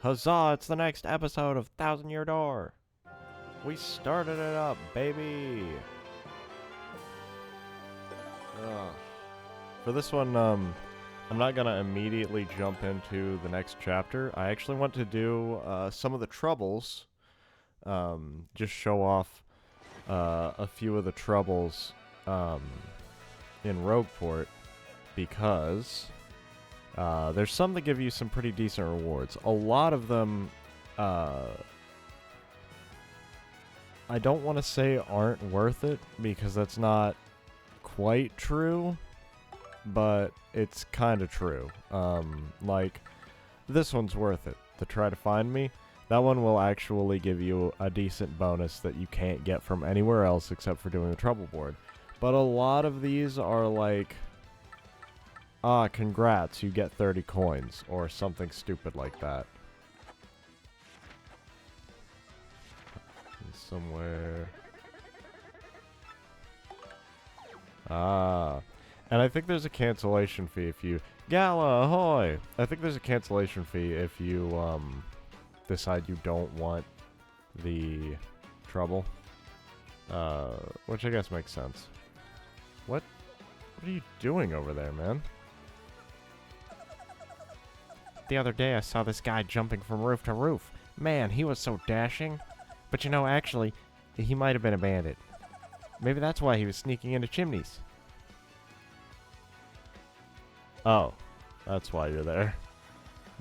Huzzah, it's the next episode of Thousand Year Door. We started it up, baby. For this one, I'm not gonna immediately jump into the next chapter. I actually want to do some of the troubles. Just show off a few of the troubles in Rogueport, because there's some that give you some pretty decent rewards. A lot of them, I don't want to say aren't worth it, because that's not quite true, but it's kind of true. Like, this one's worth it, to try to find me. That one will actually give you a decent bonus that you can't get from anywhere else except for doing the trouble board. But a lot of these are like, congrats, you get 30 coins, or something stupid like that. Somewhere. And I think there's a cancellation fee if you... Gala, ahoy! I think there's a cancellation fee if you, decide you don't want the trouble. Which I guess makes sense. What are you doing over there, man? The other day I saw this guy jumping from roof to roof. Man, he was so dashing. But you know, actually, he might have been a bandit. Maybe that's why he was sneaking into chimneys. Oh, that's why you're there.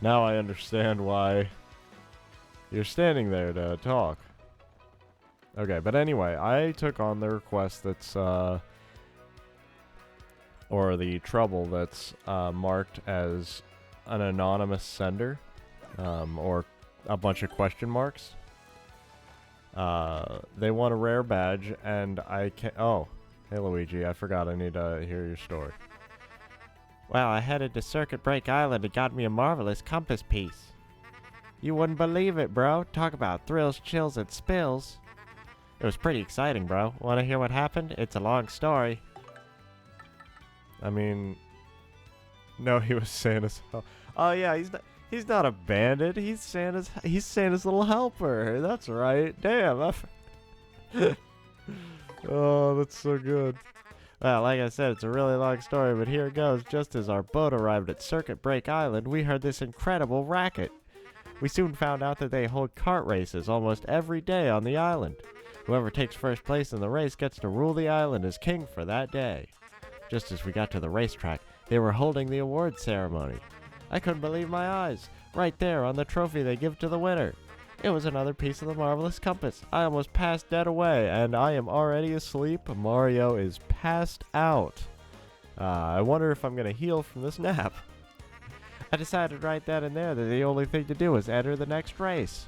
Now I understand why you're standing there to talk. Okay, but anyway, I took on the request that's, or the trouble that's, marked as an anonymous sender, or a bunch of question marks. They want a rare badge, and I can't... Oh, hey Luigi, I forgot I need to hear your story. Well, I headed to Circuit Break Island and got me a marvelous compass piece. You wouldn't believe it, bro. Talk about thrills, chills, and spills. It was pretty exciting, bro. Want to hear what happened? It's a long story. I mean... No, he was Santa's... Oh yeah, he's not a bandit. He's Santa's little helper. That's right. Damn. Oh, that's so good. Well, like I said, it's a really long story, but here it goes. Just as our boat arrived at Circuit Break Island, we heard this incredible racket. We soon found out that they hold kart races almost every day on the island. Whoever takes first place in the race gets to rule the island as king for that day. Just as we got to the racetrack, they were holding the awards ceremony. I couldn't believe my eyes. Right there on the trophy they give to the winner. It was another piece of the marvelous compass. I almost passed dead away, and I am already asleep. Mario is passed out. I wonder if I'm going to heal from this nap. I decided right then and there that the only thing to do was enter the next race.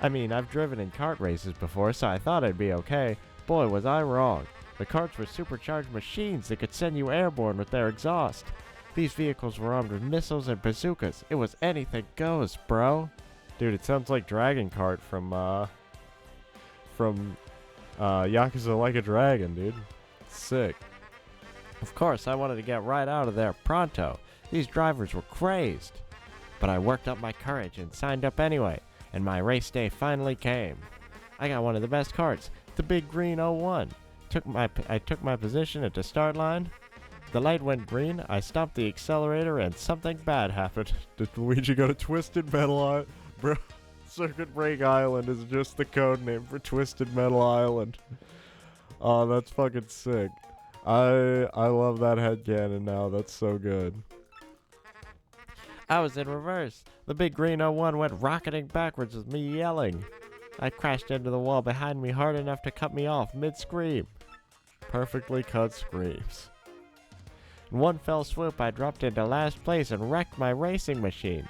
I mean, I've driven in kart races before, so I thought I'd be okay. Boy, was I wrong. The karts were supercharged machines that could send you airborne with their exhaust. These vehicles were armed with missiles and bazookas. It was anything goes, bro. Dude, it sounds like Dragon Kart from Yakuza Like a Dragon, dude. Sick. Of course, I wanted to get right out of there pronto. These drivers were crazed. But I worked up my courage and signed up anyway, and my race day finally came. I got one of the best karts, the Big Green 01. I took my position at the start line. The light went green, I stopped the accelerator, and something bad happened. Did Luigi go to Twisted Metal Island? Bro, Circuit Break Island is just the code name for Twisted Metal Island. Oh, that's fucking sick. I love that headcanon now, that's so good. I was in reverse. The Big Green 01 went rocketing backwards with me yelling. I crashed into the wall behind me hard enough to cut me off mid-scream. Perfectly cut screams. In one fell swoop, I dropped into last place and wrecked my racing machine.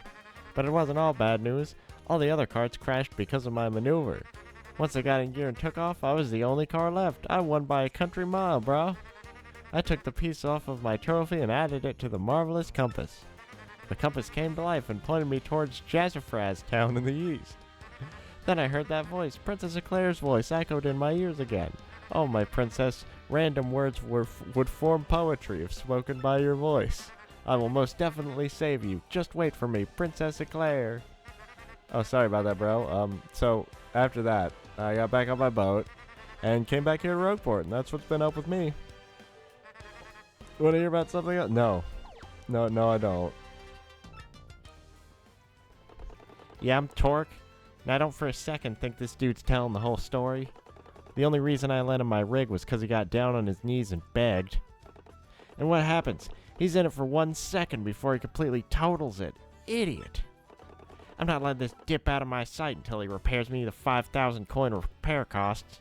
But it wasn't all bad news. All the other karts crashed because of my maneuver. Once I got in gear and took off, I was the only car left. I won by a country mile, bro. I took the piece off of my trophy and added it to the marvelous compass. The compass came to life and pointed me towards Jazzafraz Town in the east. Then I heard that voice. Princess Eclair's voice echoed in my ears again. Oh, my princess, random words would form poetry if spoken by your voice. I will most definitely save you. Just wait for me, Princess Eclair. Oh, sorry about that, bro. So after that, I got back on my boat and came back here to Rogueport, and that's what's been up with me. Want to hear about something else? No. No, I don't. Yeah, I'm Torque, and I don't for a second think this dude's telling the whole story. The only reason I lent him my rig was because he got down on his knees and begged. And what happens? He's in it for 1 second before he completely totals it. Idiot. I'm not letting this dip out of my sight until he repairs me the 5,000 coin repair costs.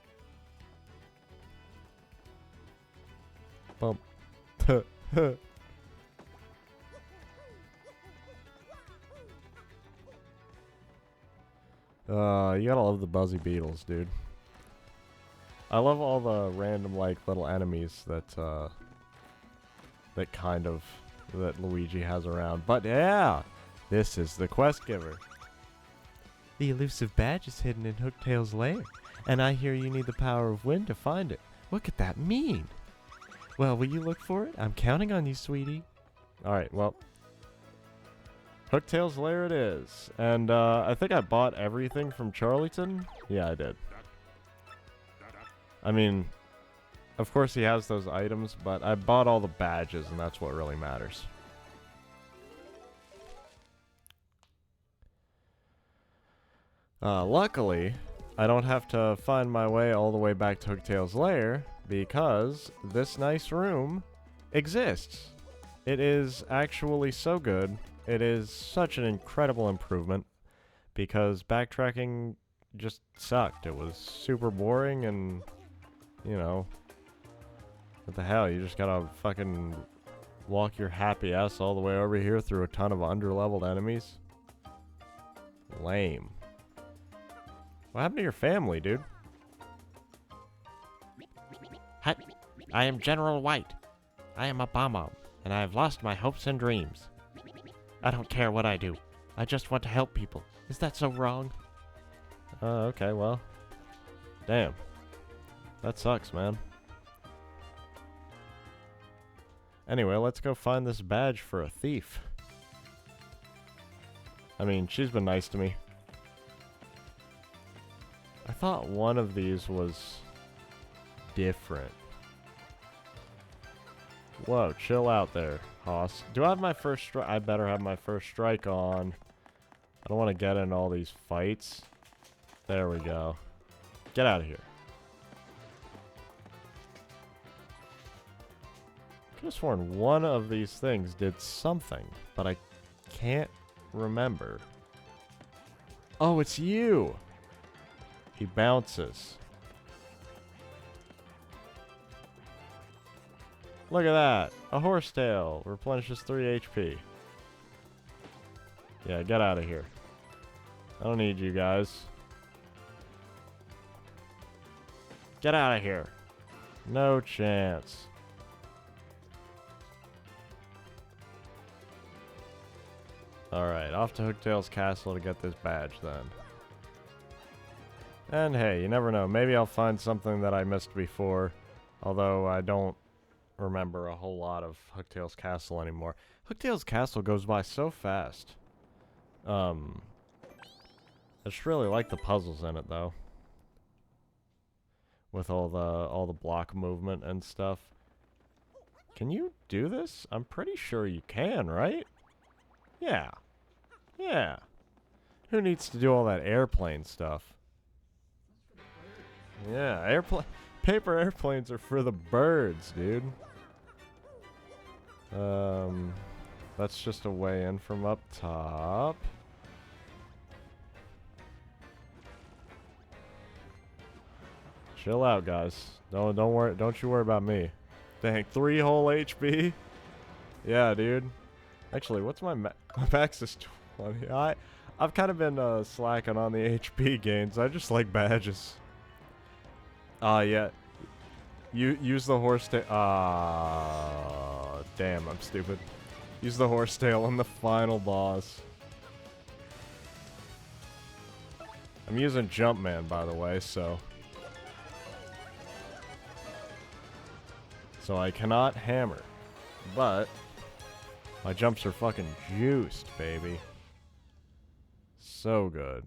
Bump. You gotta love the Buzzy Beetles, dude. I love all the random, like, little enemies that Luigi has around. But yeah, this is the quest giver. The elusive badge is hidden in Hooktail's lair, and I hear you need the power of wind to find it. What could that mean? Well, will you look for it? I'm counting on you, sweetie. Alright, well. Hooktail's lair it is. And I think I bought everything from Charlieton. Yeah, I did. I mean, of course he has those items, but I bought all the badges, and that's what really matters. Luckily, I don't have to find my way all the way back to Hooktail's lair, because this nice room exists. It is actually so good. It is such an incredible improvement, because backtracking just sucked. It was super boring, and, you know, what the hell, you just gotta fucking walk your happy ass all the way over here through a ton of underleveled enemies. Lame. What happened to your family, dude? Hi, I am General White. I am a bomb-bomb, and I have lost my hopes and dreams. I don't care what I do. I just want to help people. Is that so wrong? Okay, well. Damn. That sucks, man. Anyway, let's go find this badge for a thief. I mean, she's been nice to me. I thought one of these was different. Whoa, chill out there, Hoss. Do I have my first strike? I better have my first strike on. I don't want to get in all these fights. There we go. Get out of here. I could have sworn one of these things did something, but I can't remember. Oh, it's you! He bounces. Look at that! A horsetail replenishes 3 HP. Yeah, get out of here. I don't need you guys. Get out of here. No chance. Alright, off to Hooktail's castle to get this badge then. And hey, you never know. Maybe I'll find something that I missed before. Although I don't remember a whole lot of Hooktail's castle anymore. Hooktail's castle goes by so fast. I just really like the puzzles in it though. With all the block movement and stuff. Can you do this? I'm pretty sure you can, right? Yeah. Yeah. Who needs to do all that airplane stuff? Yeah, paper airplanes are for the birds, dude. That's just a way in from up top. Chill out, guys. Don't worry. Don't you worry about me. Dang, 3 whole HP. Yeah, dude. Actually, what's my max is 20. I've kind of been slacking on the HP gains. I just like badges. Yeah. Use the horsetail. Damn, I'm stupid. Use the horsetail on the final boss. I'm using Jumpman, by the way, so I cannot hammer. But my jumps are fucking juiced, baby. So good.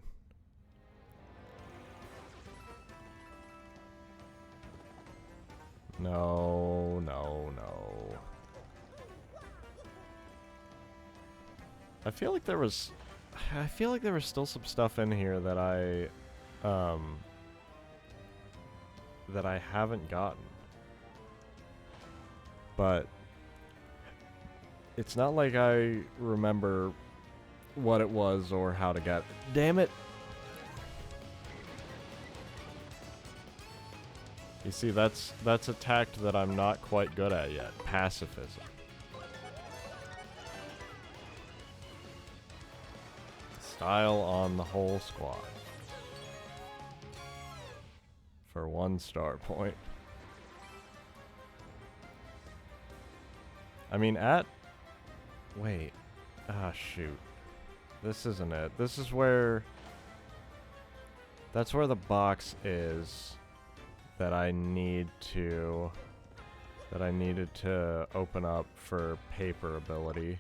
No, no, no. I feel like there was still some stuff in here that I haven't gotten. But it's not like I remember what it was or how to get it. Damn it. You see, that's a tact that I'm not quite good at yet. Pacifism. Style on the whole squad. For 1 star point. I mean, wait. Ah, shoot. This isn't it. This is where... That's where the box is that I needed to open up for paper ability.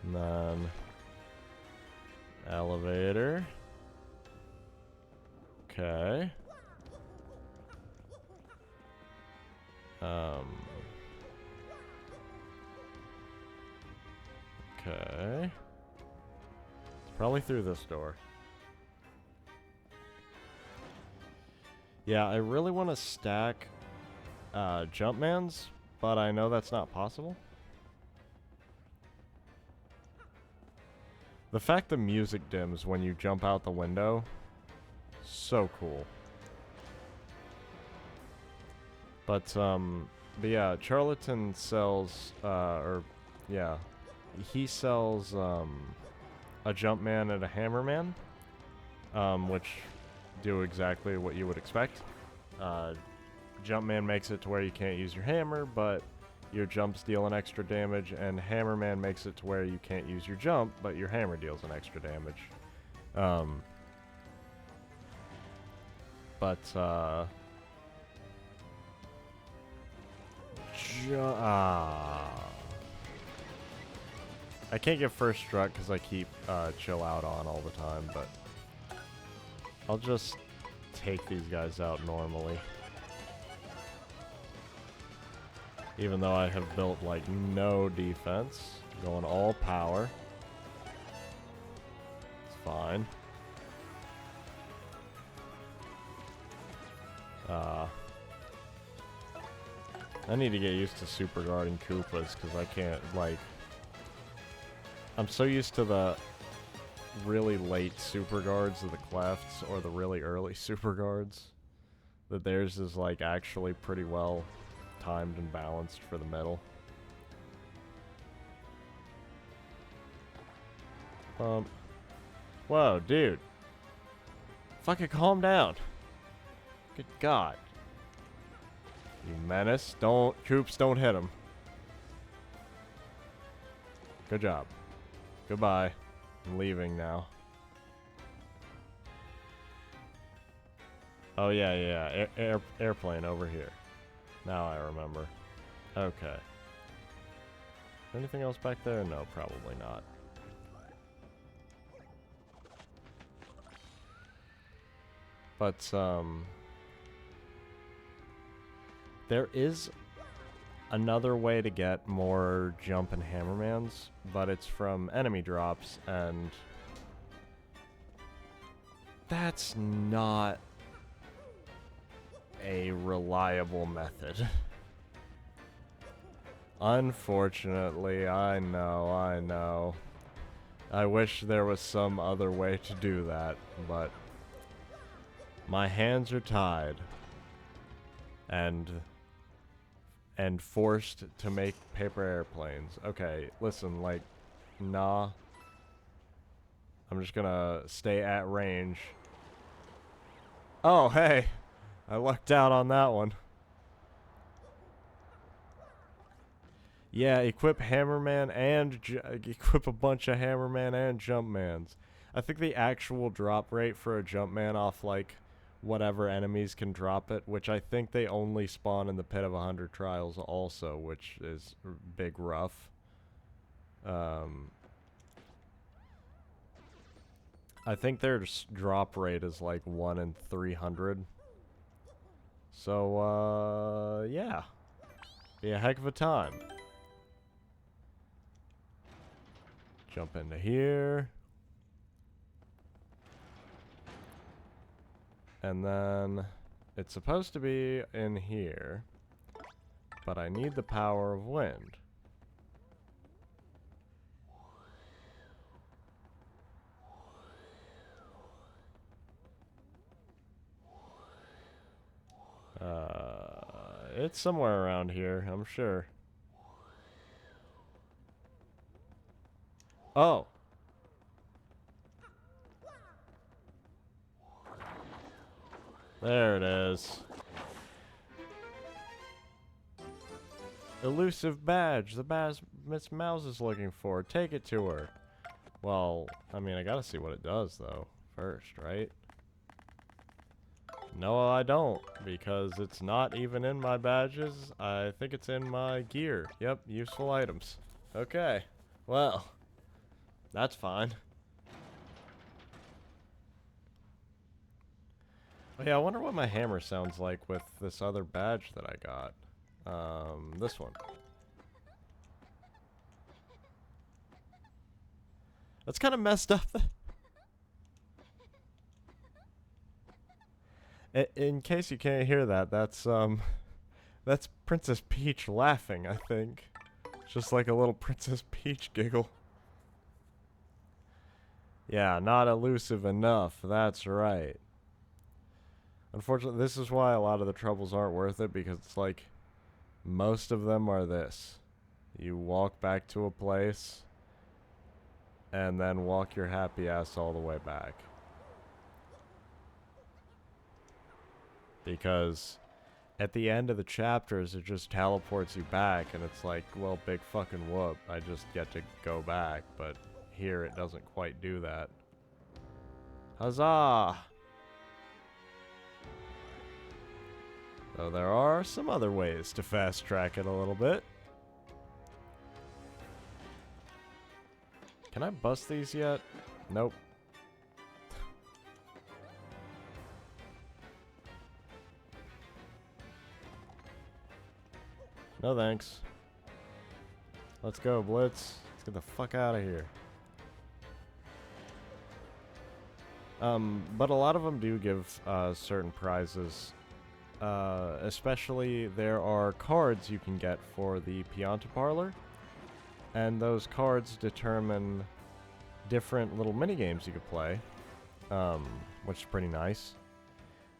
And then... Elevator. Okay. Okay. It's probably through this door. Yeah, I really want to stack Jumpmans, but I know that's not possible. The fact the music dims when you jump out the window, so cool. But yeah, Charlatan sells, he sells a Jumpman and a Hammerman, which do exactly what you would expect. Jumpman makes it to where you can't use your hammer, but your jumps deal an extra damage, and Hammerman makes it to where you can't use your jump, but your hammer deals an extra damage. I can't get first struck because I keep chill out on all the time, but I'll just take these guys out normally. Even though I have built like no defense, going all power. It's fine. I need to get used to super guarding Koopas because I can't, like... I'm so used to the really late super guards of the Clefts or the really early super guards that theirs is, like, actually pretty well timed and balanced for the middle. Whoa, dude. Fucking calm down. Good God. You menace. Koops, don't hit him. Good job. Goodbye. I'm leaving now. Oh, yeah. Airplane over here. Now I remember. Okay. Anything else back there? No, probably not. But, there is another way to get more jump and Hammermans, but it's from enemy drops, and that's not a reliable method. Unfortunately, I know. I wish there was some other way to do that, but my hands are tied and forced to make paper airplanes. Okay, listen, like, nah. I'm just gonna stay at range. Oh, hey! I lucked out on that one. Yeah, equip Hammerman and equip a bunch of Hammerman and Jumpmans. I think the actual drop rate for a Jumpman off, like, whatever enemies can drop it, which I think they only spawn in the Pit of 100 Trials also, which is big rough. I think their drop rate is like 1 in 300. So, yeah. Be a heck of a time. Jump into here. And then it's supposed to be in here. But I need the power of wind. It's somewhere around here, I'm sure. Oh. There it is. Elusive badge. The badge Miss Mouse is looking for. Take it to her. Well, I mean, I gotta see what it does, though, first, right? No, I don't, because it's not even in my badges. I think it's in my gear. Yep, useful items. Okay, well, that's fine. Oh, yeah, I wonder what my hammer sounds like with this other badge that I got. This one. That's kind of messed up. In case you can't hear that, that's Princess Peach laughing, I think. Just like a little Princess Peach giggle. Yeah, not elusive enough, that's right. Unfortunately, this is why a lot of the troubles aren't worth it, because it's like, most of them are this. You walk back to a place, and then walk your happy ass all the way back. Because at the end of the chapters, it just teleports you back, and it's like, well, big fucking whoop. I just get to go back, but here it doesn't quite do that. Huzzah! So there are some other ways to fast track it a little bit. Can I bust these yet? Nope. No thanks. Let's go, Blitz. Let's get the fuck out of here. But a lot of them do give certain prizes. Especially there are cards you can get for the Pianta Parlor. And those cards determine different little mini-games you could play. Which is pretty nice.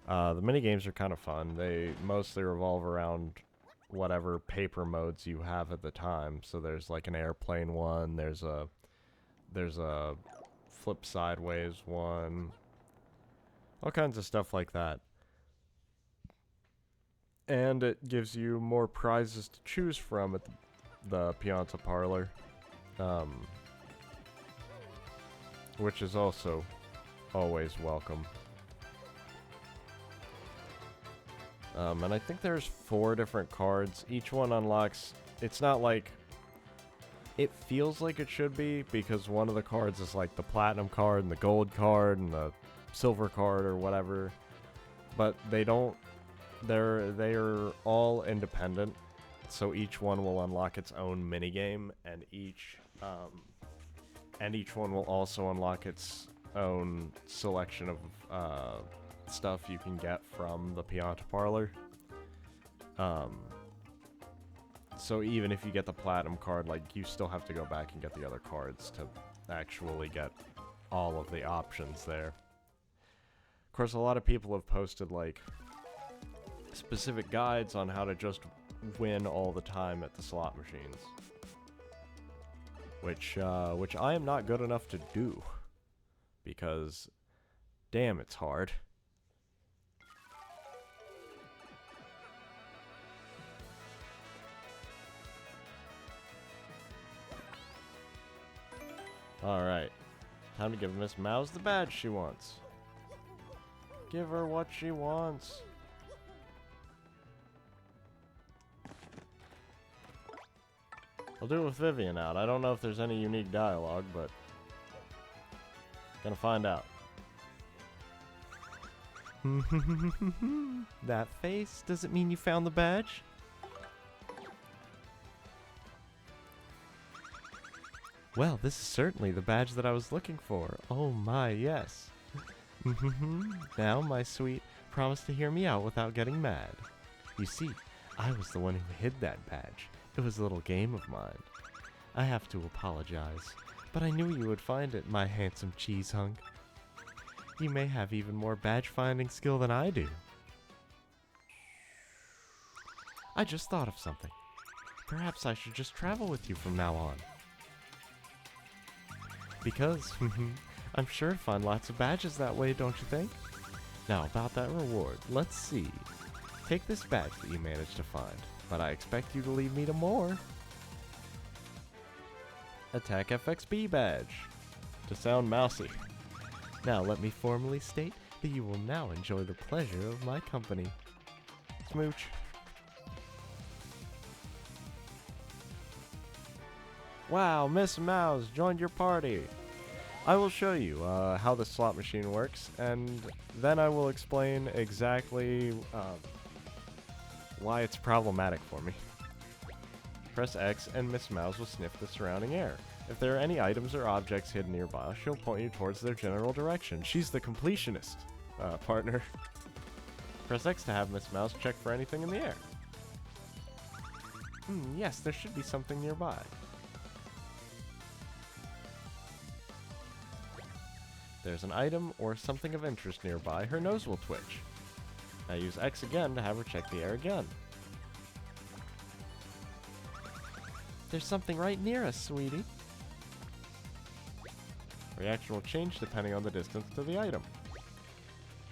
The mini-games are kind of fun. They mostly revolve around whatever paper modes you have at the time. So there's like an airplane one, there's a flip sideways one, all kinds of stuff like that. And it gives you more prizes to choose from at the Pianta Parlor, which is also always welcome. And I think there's 4 different cards. Each one unlocks... It's not like... It feels like it should be, because one of the cards is like the platinum card and the gold card and the silver card or whatever. But they don't... They're all independent. So each one will unlock its own minigame, and each one will also unlock its own selection of stuff you can get from the Pianta Parlor. So even if you get the platinum card, like, you still have to go back and get the other cards to actually get all of the options there. Of course, a lot of people have posted, like, specific guides on how to just win all the time at the slot machines. Which I am not good enough to do. Because, damn, it's hard. Alright. Time to give Miss Mouse the badge she wants. Give her what she wants. I'll do it with Vivian out. I don't know if there's any unique dialogue, but... gonna find out. That face, does it mean you found the badge? Well, this is certainly the badge that I was looking for. Oh my, yes. Now, my sweet, promise to hear me out without getting mad. You see, I was the one who hid that badge. It was a little game of mine. I have to apologize, but I knew you would find it, my handsome cheese hunk. You may have even more badge finding skill than I do. I just thought of something. Perhaps I should just travel with you from now on. Because, I'm sure to find lots of badges that way, don't you think? Now, about that reward, let's see. Take this badge that you managed to find, but I expect you to leave me to more. Attack FXB badge. To sound mousy. Now, let me formally state that you will now enjoy the pleasure of my company. Smooch. Wow, Miss Mouse joined your party. I will show you how the slot machine works, and then I will explain exactly why it's problematic for me. Press X and Miss Mouse will sniff the surrounding air. If there are any items or objects hidden nearby, she'll point you towards their general direction. She's the completionist, partner. Press X to have Miss Mouse check for anything in the air. Yes, there should be something nearby. There's an item or something of interest nearby, her nose will twitch. Now use X again to have her check the air again. There's something right near us, sweetie. Reaction will change depending on the distance to the item.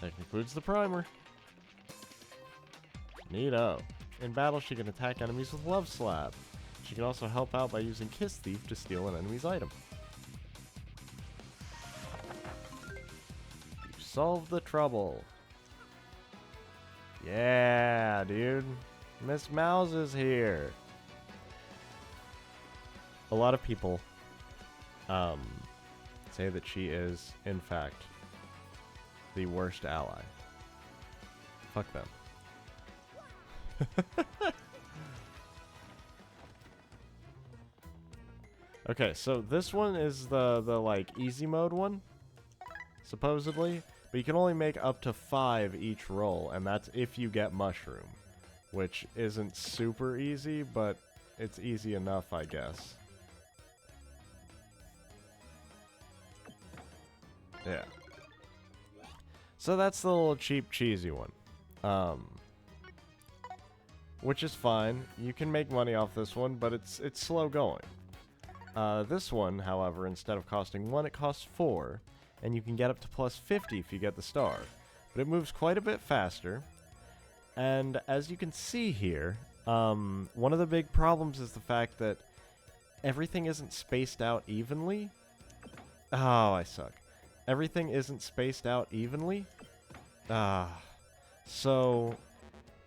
That concludes the primer. Neato. In battle, she can attack enemies with Love Slap. She can also help out by using Kiss Thief to steal an enemy's item. Solve the trouble. Yeah, dude. Miss Mouse is here. A lot of people say that she is, in fact, the worst ally. Fuck them. Okay, so this one is the like easy mode one, supposedly. But you can only make up to 5 each roll, and that's if you get Mushroom. Which isn't super easy, but it's easy enough, I guess. Yeah. So that's the little cheap, cheesy one. Which is fine. You can make money off this one, but it's slow going. This one, however, instead of costing 1, it costs 4. And you can get up to plus 50 if you get the star. But it moves quite a bit faster. And as you can see here, one of the big problems is the fact that everything isn't spaced out evenly. Oh, I suck. Everything isn't spaced out evenly. So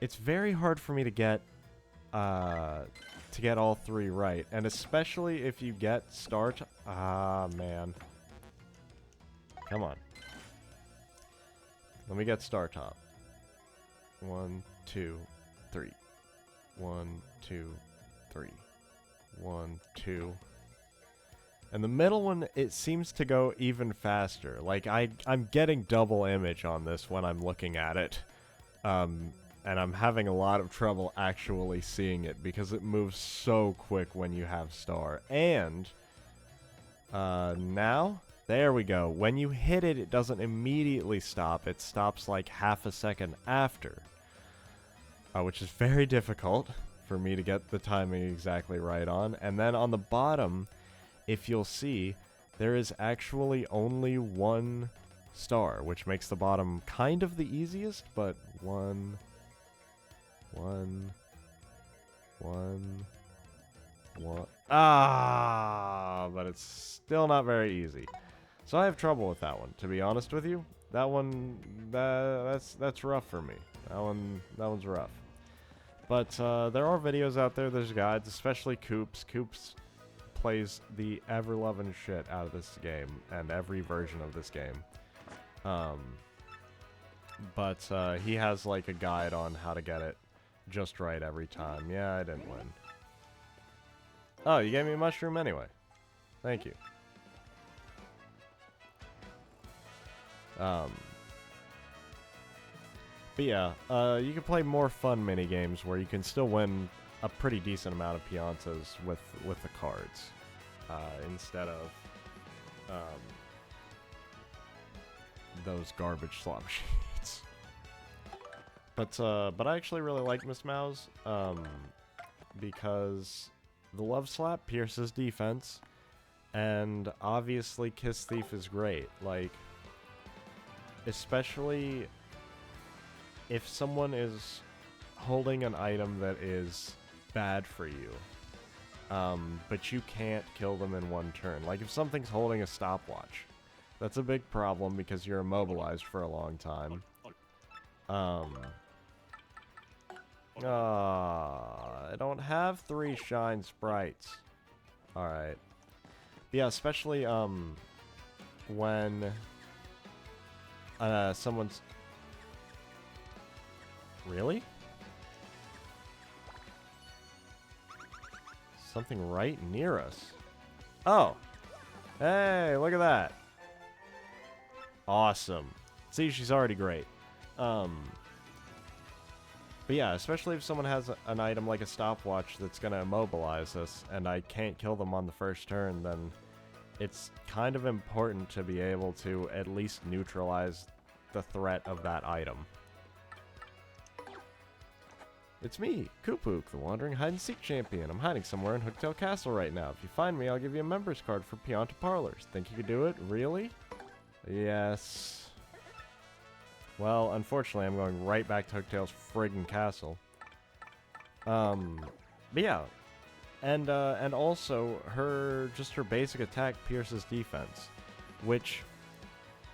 it's very hard for me to get all 3 right. And especially if you get start. Man. Come on. Let me get star top. 1, 2, 3. 1, 2, 3. 1, 2. And the middle one, it seems to go even faster. Like, I'm getting double image on this when I'm looking at it. And I'm having a lot of trouble actually seeing it because it moves so quick when you have star. And now... There we go. When you hit it, it doesn't immediately stop. It stops like half a second after. Which is very difficult for me to get the timing exactly right on. And then on the bottom, if you'll see, there is actually only 1 star, which makes the bottom kind of the easiest, but 1, 1, 1, 1. But it's still not very easy. So I have trouble with that one, to be honest with you. That one, that's rough for me. That one's rough. But there are videos out there. There's guides, especially Coops. Coops plays the ever-loving shit out of this game and every version of this game. But he has like a guide on how to get it just right every time. Yeah, I didn't win. Oh, you gave me a mushroom anyway. Thank you. But yeah, you can play more fun mini games where you can still win a pretty decent amount of Piantas with the cards, instead of those garbage slot machines. But I actually really like Miss Mouse, because the Love Slap pierces defense, and obviously Kiss Thief is great. Like, especially if someone is holding an item that is bad for you, but you can't kill them in one turn. Like if something's holding a stopwatch, that's a big problem because you're immobilized for a long time. I don't have 3 shine sprites. Alright. Yeah, especially, when someone's... Really? Something right near us. Oh! Hey, look at that! Awesome. See, she's already great. But yeah, especially if someone has an item like a stopwatch that's gonna immobilize us, and I can't kill them on the first turn, then it's kind of important to be able to at least neutralize the threat of that item. It's me, Koopook, the wandering hide-and-seek champion. I'm hiding somewhere in Hooktail Castle right now. If you find me, I'll give you a member's card for Pianta Parlors. Think you could do it? Really? Yes. Well, unfortunately, I'm going right back to Hooktail's friggin' castle. But yeah. And also, her basic attack pierces defense, which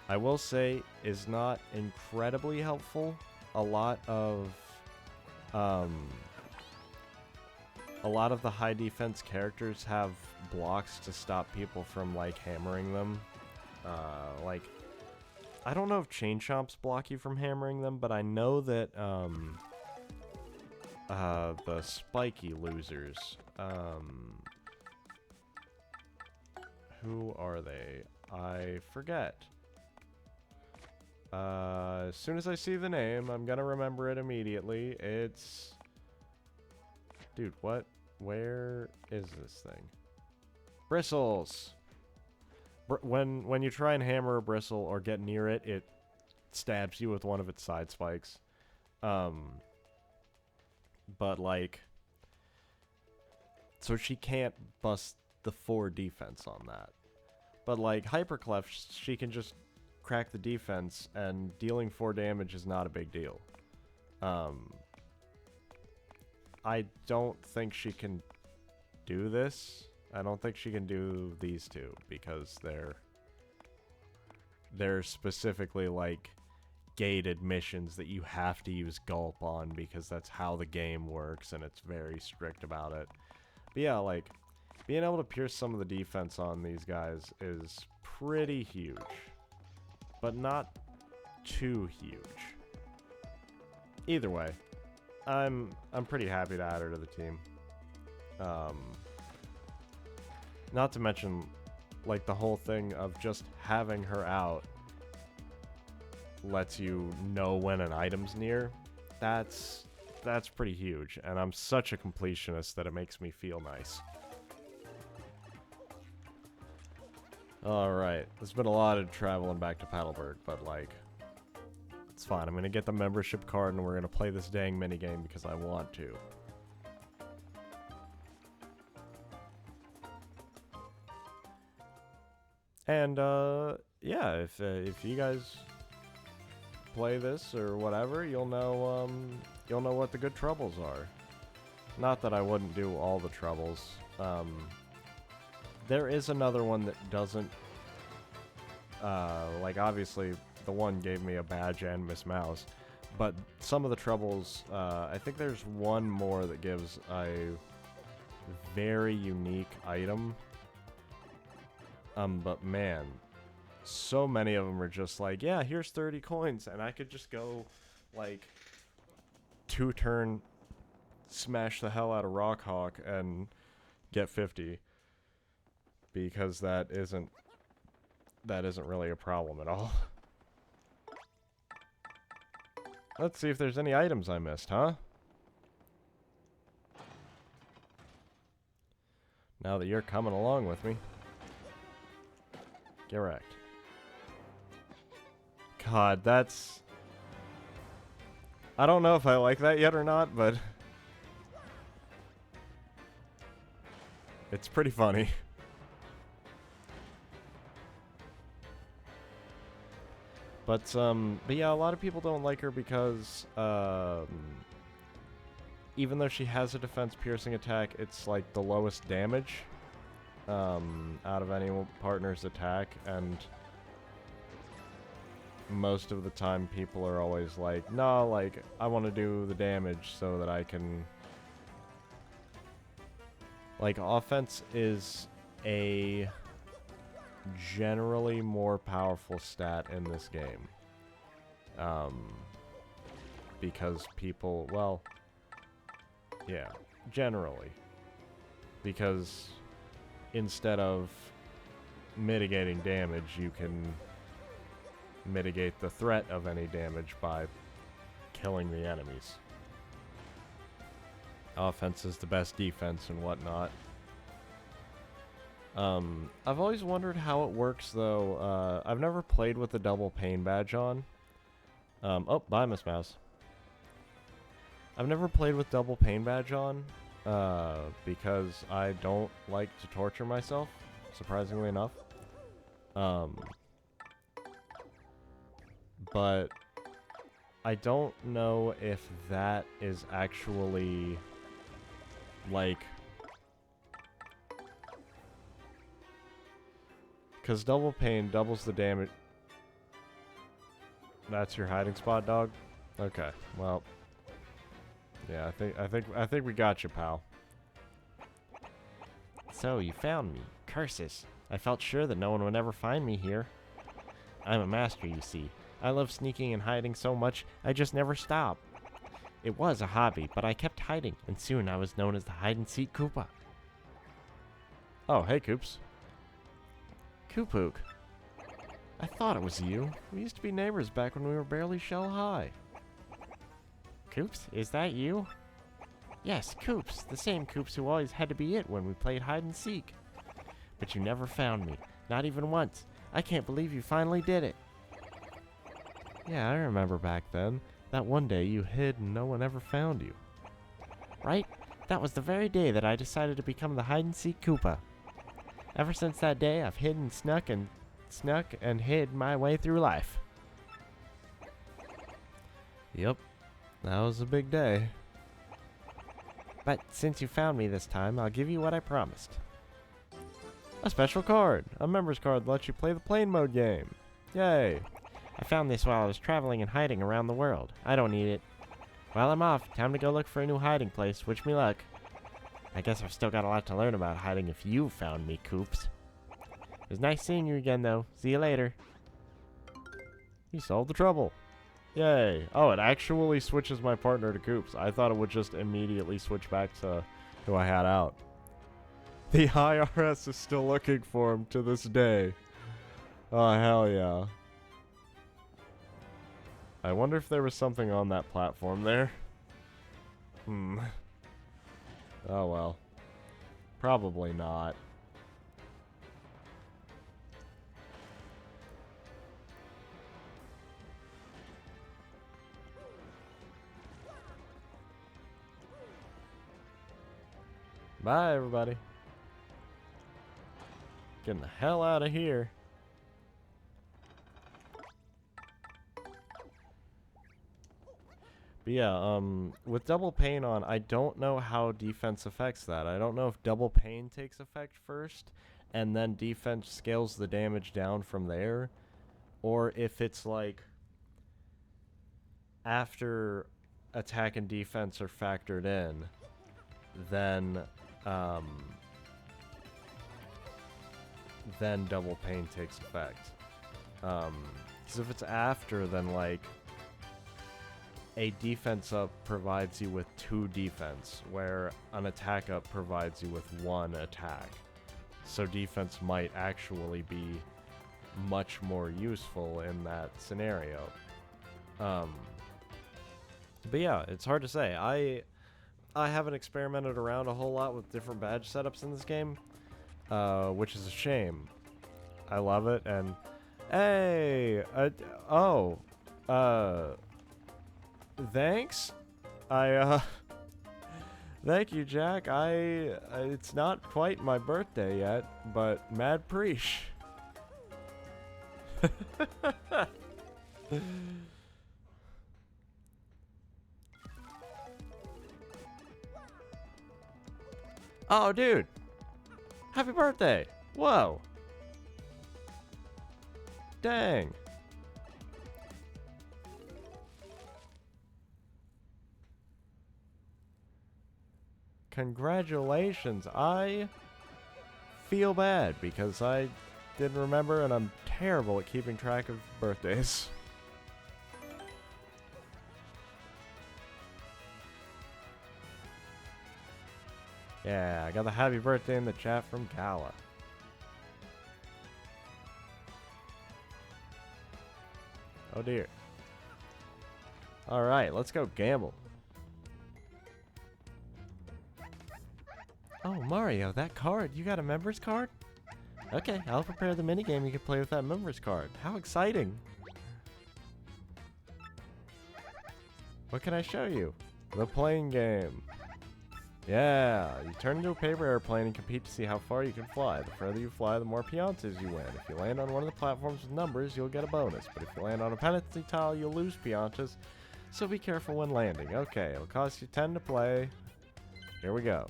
I will say is not incredibly helpful. A lot of the high defense characters have blocks to stop people from, like, hammering them. Like, I don't know if Chain Chomps block you from hammering them, but I know that, the spiky losers, who are they? I forget. As soon as I see the name, I'm gonna remember it immediately. It's... Dude, what? Where is this thing? Bristles! When you try and hammer a bristle or get near it, it stabs you with one of its side spikes. But, like... So she can't bust the 4 defense on that. But, like, Hyperclef, she can just crack the defense, and dealing 4 damage is not a big deal. I don't think she can do this. I don't think she can do these 2, because they're specifically, like, gated missions that you have to use Gulp on, because that's how the game works, and it's very strict about it. But yeah, like, being able to pierce some of the defense on these guys is pretty huge. But not too huge. Either way, I'm pretty happy to add her to the team. Not to mention, like, the whole thing of just having her out lets you know when an item's near. That's pretty huge, and I'm such a completionist that it makes me feel nice. Alright, there's been a lot of traveling back to Paddleburg, but, like, it's fine. I'm gonna get the membership card and we're gonna play this dang minigame because I want to. And, yeah, if you guys play this or whatever, you'll know what the good troubles are. Not that I wouldn't do all the troubles. There is another one that doesn't, like, obviously, the one gave me a badge and Miss Mouse, but some of the troubles, I think there's one more that gives a very unique item. But man, so many of them are just like, yeah, here's 30 coins, and I could just go, like, 2-turn smash the hell out of Rockhawk and get 50, because that isn't really a problem at all. Let's see if there's any items I missed, huh? Now that you're coming along with me. Get wrecked. God, that's... I don't know if I like that yet or not, but... it's pretty funny. But yeah, a lot of people don't like her because, even though she has a defense piercing attack, it's like the lowest damage, out of any partner's attack, and most of the time people are always like, no, like, I want to do the damage so that I can... Like, offense is a generally more powerful stat in this game. Because people, well, yeah, generally. Because instead of mitigating damage, you can mitigate the threat of any damage by killing the enemies. Offense is the best defense and whatnot. I've always wondered how it works, though. I've never played with the double pain badge on. Oh, bye, Miss Mouse. I've never played with double pain badge on, because I don't like to torture myself, surprisingly enough. But I don't know if that is actually, like... Because double pain doubles the damage. That's your hiding spot, dog? Okay, well. Yeah, I think we got you, pal. So, you found me. Curses. I felt sure that no one would ever find me here. I'm a master, you see. I love sneaking and hiding so much, I just never stop. It was a hobby, but I kept hiding, and soon I was known as the hide-and-seek Koopa. Oh, hey, Koops. Koopook. I thought it was you. We used to be neighbors back when we were barely shell high. Koops, is that you? Yes, Koops. The same Koops who always had to be it when we played hide and seek. But you never found me. Not even once. I can't believe you finally did it. Yeah, I remember back then. That one day you hid and no one ever found you. Right? That was the very day that I decided to become the hide and seek Koopa. Ever since that day, I've hidden, snuck and hid my way through life. Yep, that was a big day. But since you found me this time, I'll give you what I promised. A special card! A member's card that lets you play the plane mode game. Yay! I found this while I was traveling and hiding around the world. I don't need it. Well, I'm off. Time to go look for a new hiding place. Wish me luck. I guess I've still got a lot to learn about hiding if you found me, Koops. It was nice seeing you again, though. See you later. He solved the trouble. Yay. Oh, it actually switches my partner to Koops. I thought it would just immediately switch back to who I had out. The IRS is still looking for him to this day. Oh, hell yeah. I wonder if there was something on that platform there. Oh well. Probably not. Bye, everybody. Getting the hell out of here. But yeah, with double pain on, I don't know how defense affects that. I don't know if double pain takes effect first, and then defense scales the damage down from there, or if it's like after attack and defense are factored in, then double pain takes effect. Because if it's after, then, like, a defense up provides you with 2 defense, where an attack up provides you with 1 attack. So defense might actually be much more useful in that scenario. But yeah, it's hard to say. I haven't experimented around a whole lot with different badge setups in this game, which is a shame. I love it, and hey, thanks. Thank you, Jack. It's not quite my birthday yet, but mad preach. Oh, dude. Happy birthday. Whoa. Dang. Congratulations. I feel bad because I didn't remember and I'm terrible at keeping track of birthdays. Yeah, I got the happy birthday in the chat from Gala. Oh dear. Alright, let's go gamble. Oh, Mario, that card. You got a member's card? Okay, I'll prepare the minigame you can play with that member's card. How exciting! What can I show you? The playing game. Yeah, you turn into a paper airplane and compete to see how far you can fly. The further you fly, the more piantas you win. If you land on one of the platforms with numbers, you'll get a bonus. But if you land on a penalty tile, you'll lose piantas. So be careful when landing. Okay, it'll cost you 10 to play. Here we go.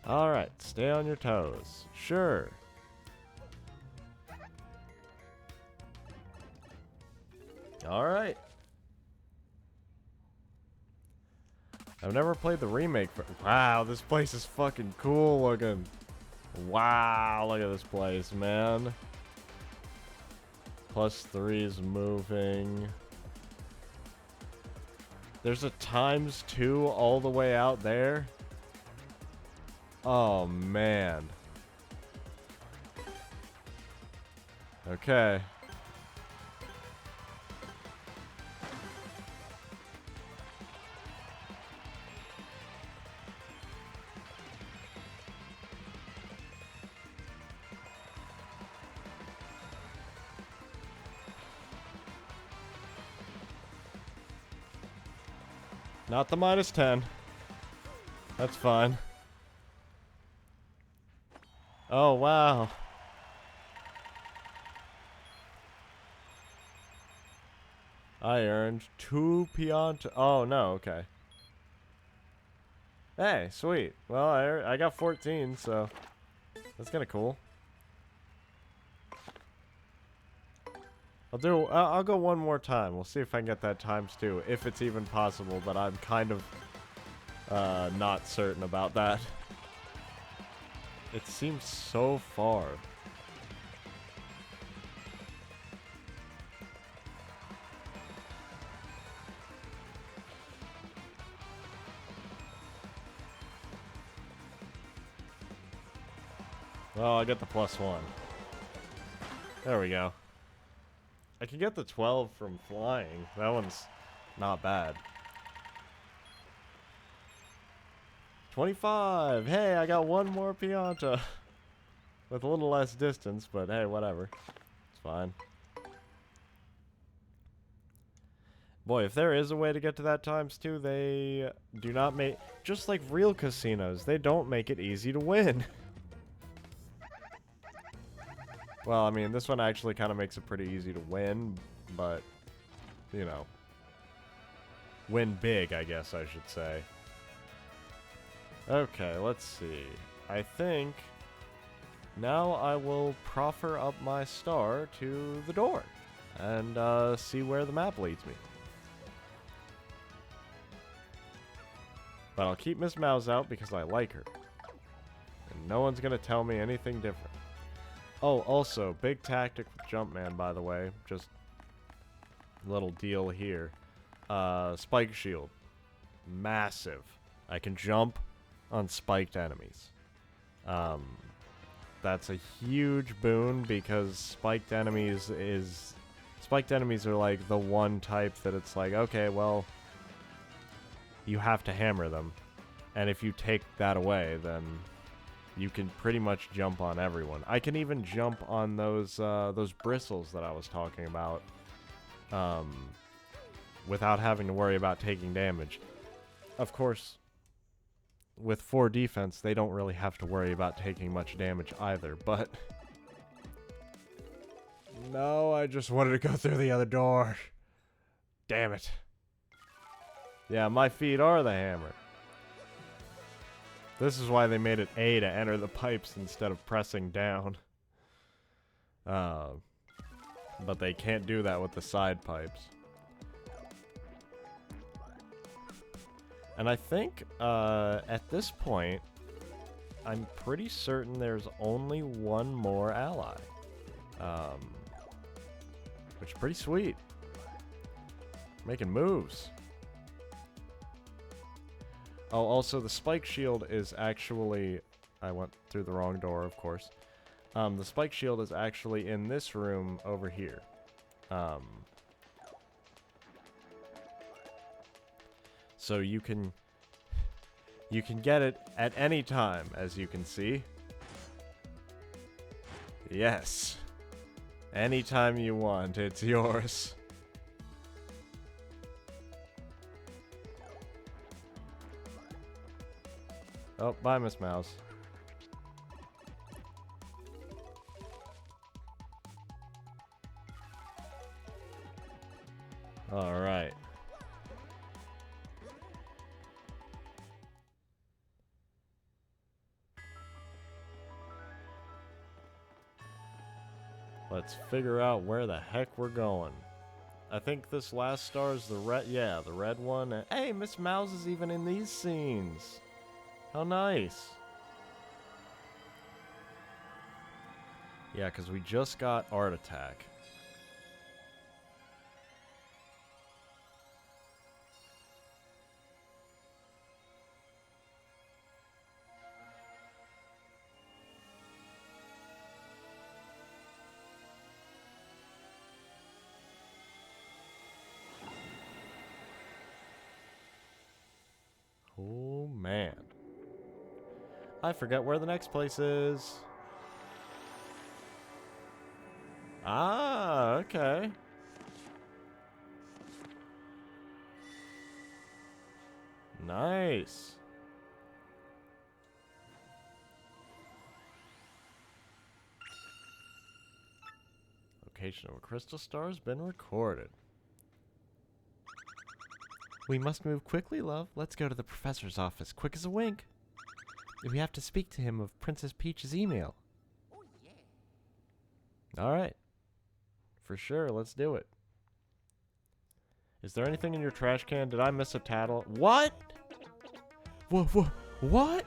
Alright, stay on your toes. Sure. Alright. I've never played the remake. Wow, this place is fucking cool looking. Wow, look at this place, man. +3 is moving. There's a ×2 all the way out there. Oh, man. Okay. Not the -10. That's fine. Oh, wow. I earned 2 pianta. Oh, no, okay. Hey, sweet. Well, I got 14, so that's kind of cool. I'll go one more time. We'll see if I can get that ×2, if it's even possible, but I'm kind of not certain about that. It seems so far. Oh, I get the +1. There we go. I can get the 12 from flying. That one's not bad. 25! Hey, I got one more pianta. With a little less distance, but hey, whatever. It's fine. Boy, if there is a way to get to that ×2, they do not make... Just like real casinos, they don't make it easy to win. Well, I mean, this one actually kind of makes it pretty easy to win, but, you know. Win big, I guess I should say. Okay, let's see. I think now I will proffer up my star to the door and see where the map leads me. But I'll keep Miss Mouse out because I like her. And no one's going to tell me anything different. Oh, also, big tactic with Jumpman, by the way. Just little deal here. Spike shield. Massive. I can jump on spiked enemies. That's a huge boon because spiked enemies are like the one type that it's like, okay, well, you have to hammer them. And if you take that away, then you can pretty much jump on everyone. I can even jump on those bristles that I was talking about, without having to worry about taking damage. Of course, with 4 defense, they don't really have to worry about taking much damage either, but... No, I just wanted to go through the other door. Damn it. Yeah, my feet are the hammer. This is why they made it A to enter the pipes instead of pressing down. But they can't do that with the side pipes. And I think, at this point, I'm pretty certain there's only one more ally. Which is pretty sweet. Making moves. Oh, also the spike shield is actually... I went through the wrong door, of course. The spike shield is actually in this room over here. So you can get it at any time, as you can see. Yes. Anytime you want, it's yours. Oh, bye, Miss Mouse. All right. Let's figure out where the heck we're going. I think this last star is the red... Yeah, the red one. And, hey, Miss Mouse is even in these scenes. How nice. Yeah, because we just got Art Attack. Oh, man. I forget where the next place is. Ah, okay. Nice. Location of a crystal star has been recorded. We must move quickly, love. Let's go to the professor's office, quick as a wink. We have to speak to him of Princess Peach's email. Oh, yeah. Alright. For sure, let's do it. Is there anything in your trash can? Did I miss a tattle? What? What?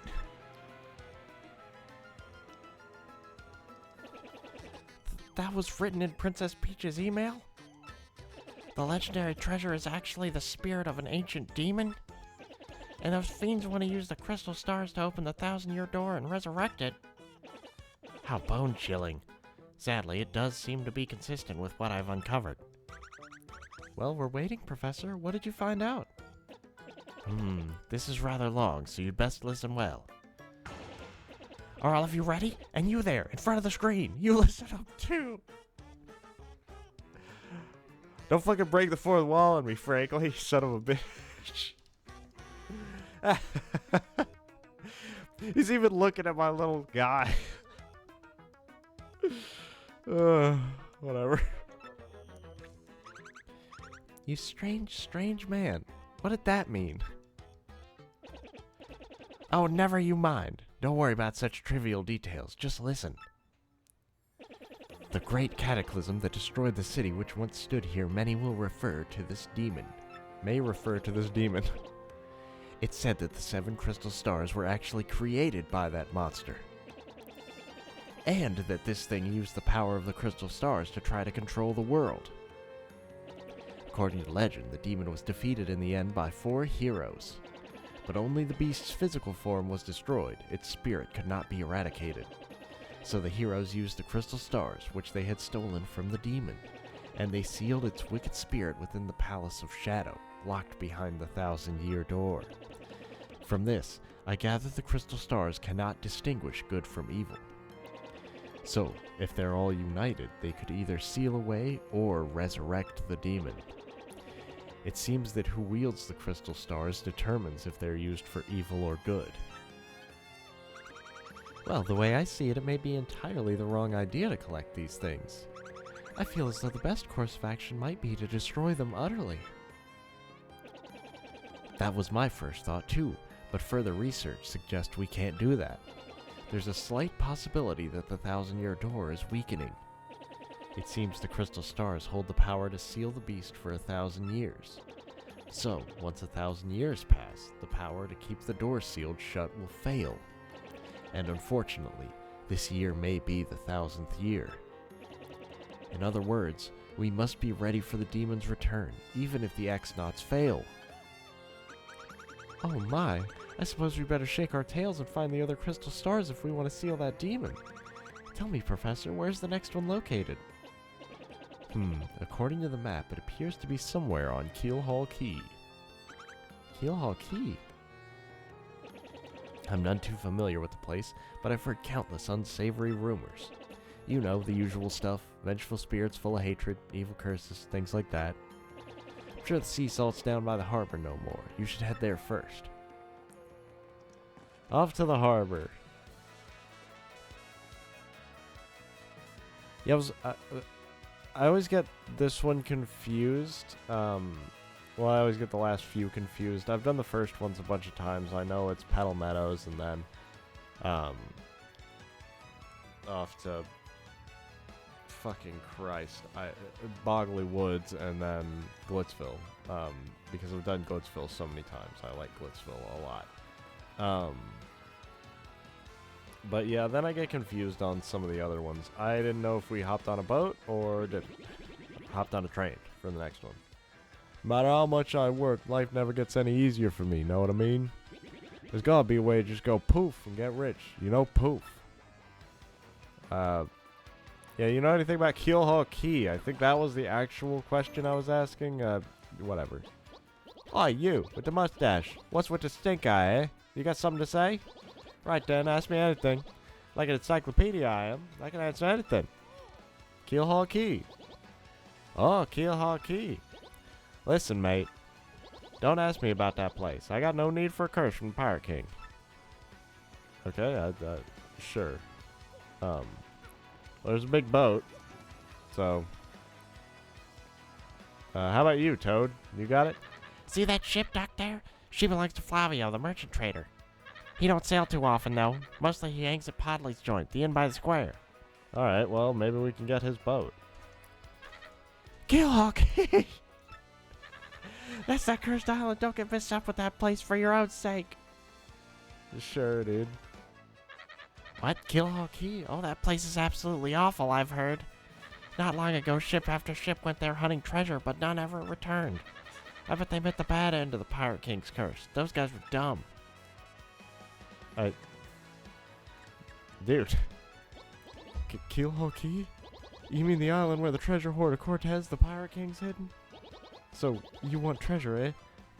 That was written in Princess Peach's email? The legendary treasure is actually the spirit of an ancient demon? And those fiends want to use the crystal stars to open the 1,000-year door and resurrect it? How bone-chilling. Sadly, it does seem to be consistent with what I've uncovered. Well, we're waiting, Professor. What did you find out? This is rather long, so you'd best listen well. Are all of you ready? And you there, in front of the screen, you listen up too! Don't fucking break the fourth wall on me, Franklin, you son of a bitch. He's even looking at my little guy. Whatever. You strange man. What did that mean? Oh, never you mind. Don't worry about such trivial details. Just listen. The great cataclysm that destroyed the city which once stood here, many will refer to this demon. May refer to this demon. It's said that the 7 crystal stars were actually created by that monster. and that this thing used the power of the crystal stars to try to control the world. According to legend, the demon was defeated in the end by 4 heroes. But only the beast's physical form was destroyed. Its spirit could not be eradicated. So the heroes used the crystal stars, which they had stolen from the demon, and they sealed its wicked spirit within the Palace of Shadow, locked behind the 1,000-year door. From this, I gather the crystal stars cannot distinguish good from evil. So, if they're all united, they could either seal away or resurrect the demon. It seems that who wields the crystal stars determines if they're used for evil or good. Well, the way I see it, it may be entirely the wrong idea to collect these things. I feel as though the best course of action might be to destroy them utterly. That was my first thought too, but further research suggests we can't do that. There's a slight possibility that the 1,000-year door is weakening. It seems the crystal stars hold the power to seal the beast for 1,000 years. So, once 1,000 years pass, the power to keep the door sealed shut will fail. And unfortunately, this year may be the 1,000th year. In other words, we must be ready for the demon's return, even if the X-Nauts fail. Oh my, I suppose we better shake our tails and find the other crystal stars if we want to seal that demon. Tell me, Professor, where's the next one located? According to the map, it appears to be somewhere on Keelhaul Key. Keelhaul Key? I'm none too familiar with the place, but I've heard countless unsavory rumors. You know, the usual stuff, vengeful spirits full of hatred, evil curses, things like that. I'm sure the sea salt's down by the harbor no more. You should head there first. Off to the harbor. Yeah, I always get this one confused. Well, I always get the last few confused. I've done the first ones a bunch of times. I know it's Petal Meadows and then off to fucking Christ, Bogley Woods and then Glitzville. Because I've done Glitzville so many times. I like Glitzville a lot. But yeah, then I get confused on some of the other ones. I didn't know if we hopped on a boat or hopped on a train for the next one. No matter how much I work, life never gets any easier for me, know what I mean? There's gotta be a way to just go poof and get rich. You know, poof. Yeah, you know anything about Keelhaul Key? I think that was the actual question I was asking. Whatever. Oh, you, with the mustache. What's with the stink eye, eh? You got something to say? Right then, ask me anything. Like an encyclopedia I am. I can answer anything. Keelhaul Key. Oh, Keelhaul Key. Listen, mate. Don't ask me about that place. I got no need for a curse from Pirate King. Okay, sure. There's a big boat. So, how about you, Toad? You got it? See that ship docked there? She belongs to Flavio, the merchant trader. He don't sail too often, though. Mostly he hangs at Podley's joint, the inn by the square. Alright, well, maybe we can get his boat. Keelhaul Key! That's that cursed island. Don't get messed up with that place for your own sake. Sure, dude. What? Keelhaul Key? Oh, that place is absolutely awful, I've heard. Not long ago, ship after ship went there hunting treasure, but none ever returned. I bet they met the bad end of the Pirate King's curse. Those guys were dumb. Dude. Keelhaul Key? You mean the island where the treasure hoard of Cortez, the Pirate King's hidden? So, you want treasure, eh?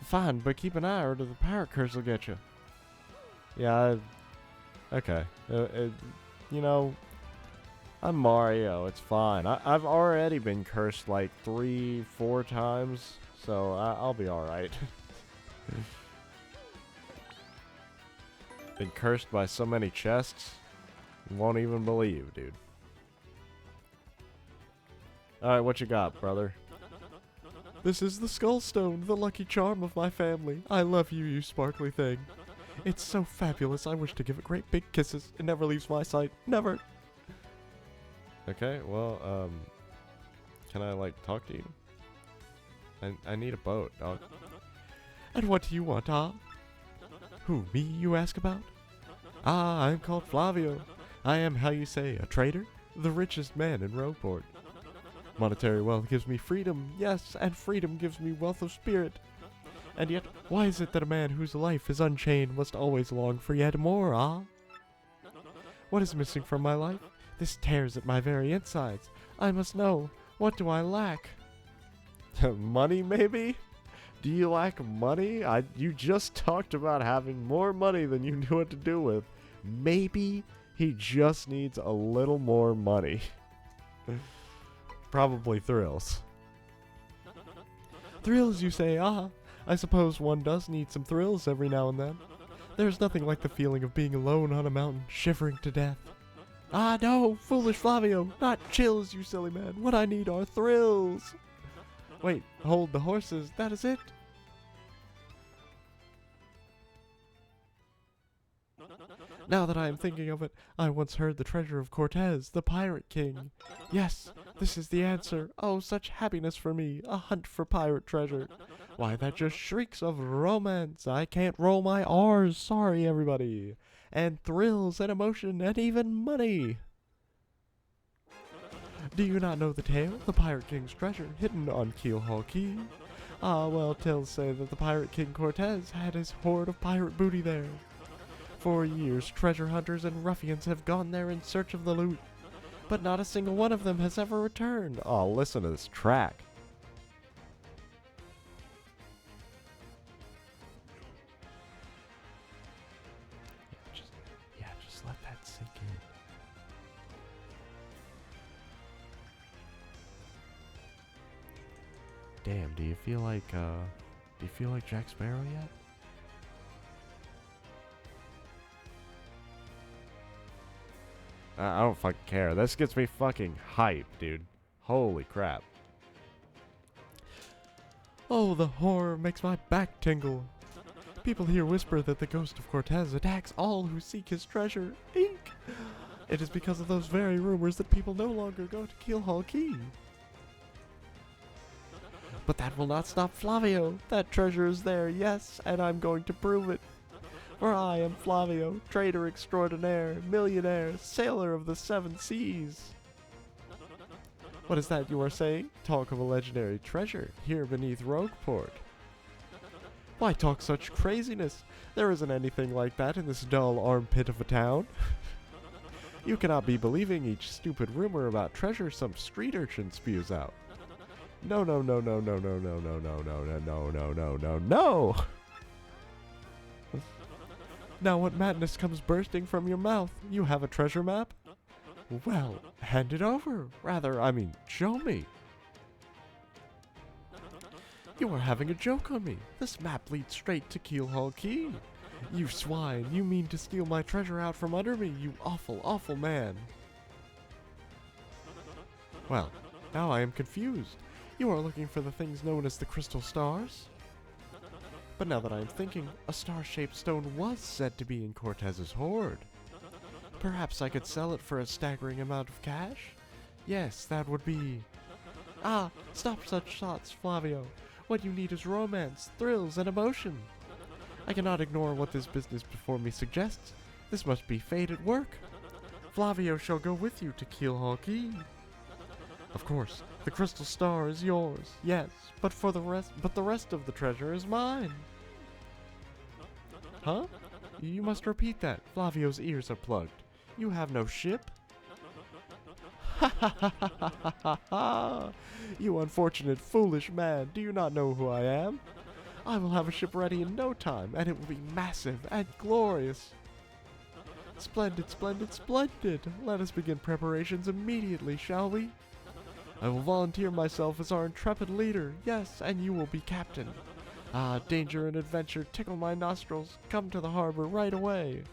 Fine, but keep an eye out or the pirate curse will get you. Yeah, okay. You know, I'm Mario, it's fine. I've already been cursed like 3-4 times, so I'll be alright. Been cursed by so many chests, you won't even believe, dude. Alright, what you got, brother? This is the Skull Stone, the lucky charm of my family. I love you, you sparkly thing. It's so fabulous, I wish to give it great big kisses. It never leaves my sight. Never! Okay, well, can I, like, talk to you? I need a boat, dog. And what do you want, huh? Who, me, you ask about? Ah, I'm called Flavio. I am, how you say, a trader? The richest man in Rogueport. Monetary wealth gives me freedom, yes, and freedom gives me wealth of spirit. And yet, why is it that a man whose life is unchained must always long for yet more, ah? What is missing from my life? This tears at my very insides. I must know. What do I lack? Money, maybe? Do you lack money? You just talked about having more money than you knew what to do with. Maybe he just needs a little more money. Probably thrills. Thrills, you say? Ah, I suppose one does need some thrills every now and then. There's nothing like the feeling of being alone on a mountain, shivering to death. Ah, no, foolish Flavio, not chills, you silly man. What I need are thrills. Wait, hold the horses, that is it. Now that I am thinking of it, I once heard the treasure of Cortez, the pirate king. Yes, this is the answer. Oh, such happiness for me, a hunt for pirate treasure. Why, that just shrieks of romance. I can't roll my R's, sorry everybody. And thrills and emotion and even money. Do you not know the tale? The Pirate King's treasure, hidden on Keelhaul Key. Ah, well, tales say that the Pirate King Cortez had his hoard of pirate booty there. For years, treasure hunters and ruffians have gone there in search of the loot, but not a single one of them has ever returned. Oh, listen to this track. Just let that sink in. Damn, do you feel like Jack Sparrow yet? I don't fucking care. This gets me fucking hype, dude. Holy crap. Oh, the horror makes my back tingle. People here whisper that the ghost of Cortez attacks all who seek his treasure. Ink! It is because of those very rumors that people no longer go to Keelhaul Key. But that will not stop Flavio. That treasure is there, yes, and I'm going to prove it. For I am Flavio, trader extraordinaire, millionaire, sailor of the seven seas. What is that you are saying? Talk of a legendary treasure here beneath Rogueport. Why talk such craziness? There isn't anything like that in this dull armpit of a town. You cannot be believing each stupid rumor about treasure some street urchin spews out. No, no, no, no, no, no, no, no, no, no, no, no, no, no, no, no! Now what madness comes bursting from your mouth? You have a treasure map? Well, hand it over. Rather, I mean, show me. You are having a joke on me. This map leads straight to Keelhaul Key. You swine, you mean to steal my treasure out from under me, you awful, awful man. Well, now I am confused. You are looking for the things known as the crystal stars? But now that I am thinking, a star-shaped stone was said to be in Cortez's hoard. Perhaps I could sell it for a staggering amount of cash? Yes, that would be... Ah, stop such thoughts, Flavio. What you need is romance, thrills, and emotion. I cannot ignore what this business before me suggests. This must be fate at work. Flavio shall go with you to Keelhaul Key. Of course, the crystal star is yours, yes, but the rest of the treasure is mine. Huh? You must repeat that. Flavio's ears are plugged. You have no ship? Ha ha ha ha ha ha ha! You unfortunate, foolish man, do you not know who I am? I will have a ship ready in no time, and it will be massive and glorious. Splendid, splendid, splendid! Let us begin preparations immediately, shall we? I will volunteer myself as our intrepid leader, yes, and you will be captain. Ah, danger and adventure tickle my nostrils. Come to the harbor right away.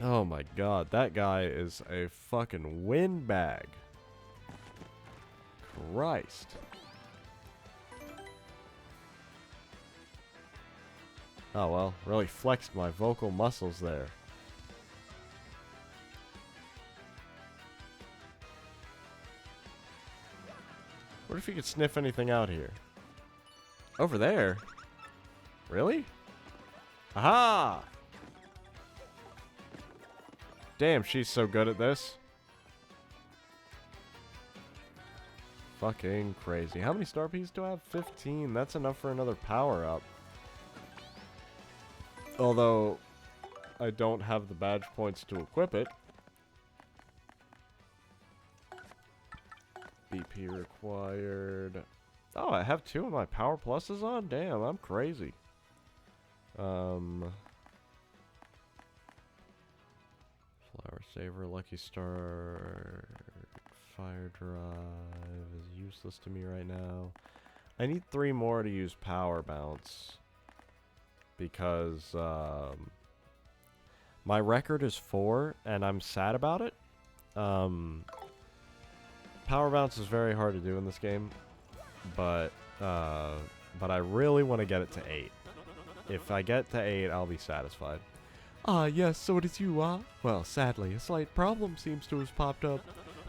Oh my god, that guy is a fucking windbag. Christ. Oh well, really flexed my vocal muscles there. What if you could sniff anything out here? Over there? Really? Aha! Damn, she's so good at this. Fucking crazy. How many star pieces do I have? 15. That's enough for another power-up. Although, I don't have the badge points to equip it. BP required. Oh, I have 2 of my power pluses on? Damn, I'm crazy. Flower saver, lucky star, fire drive is useless to me right now. I need 3 more to use power bounce. Because, my record is 4, and I'm sad about it. Power bounce is very hard to do in this game, but I really want to get it to 8. If I get to 8, I'll be satisfied. Ah, yes, so it is you, ah? Well, sadly, a slight problem seems to have popped up.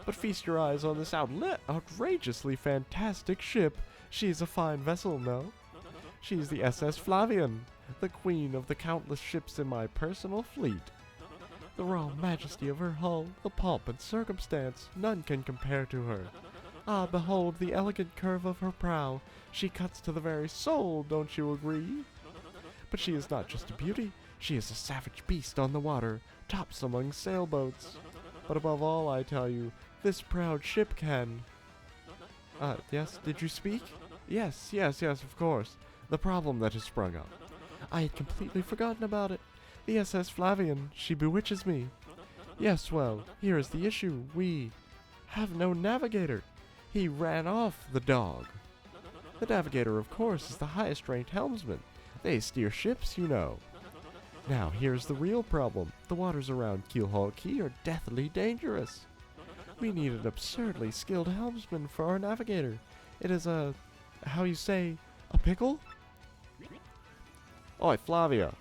But feast your eyes on this outrageously fantastic ship. She is a fine vessel, no? She is the SS Flavian, the queen of the countless ships in my personal fleet. The raw majesty of her hull, the pomp and circumstance, none can compare to her. Ah, behold the elegant curve of her prow. She cuts to the very soul, don't you agree? But she is not just a beauty. She is a savage beast on the water, tops among sailboats. But above all, I tell you, this proud ship can... yes, did you speak? Yes, of course. The problem that has sprung up. I had completely forgotten about it. The SS Flavian, she bewitches me. Yes, well, here is the issue. We have no navigator. He ran off, the dog. The navigator, of course, is the highest-ranked helmsman. They steer ships, you know. Now, here's the real problem. The waters around Keelhaul Key are deathly dangerous. We need an absurdly skilled helmsman for our navigator. It is a... how you say... a pickle? Oi, Flavia.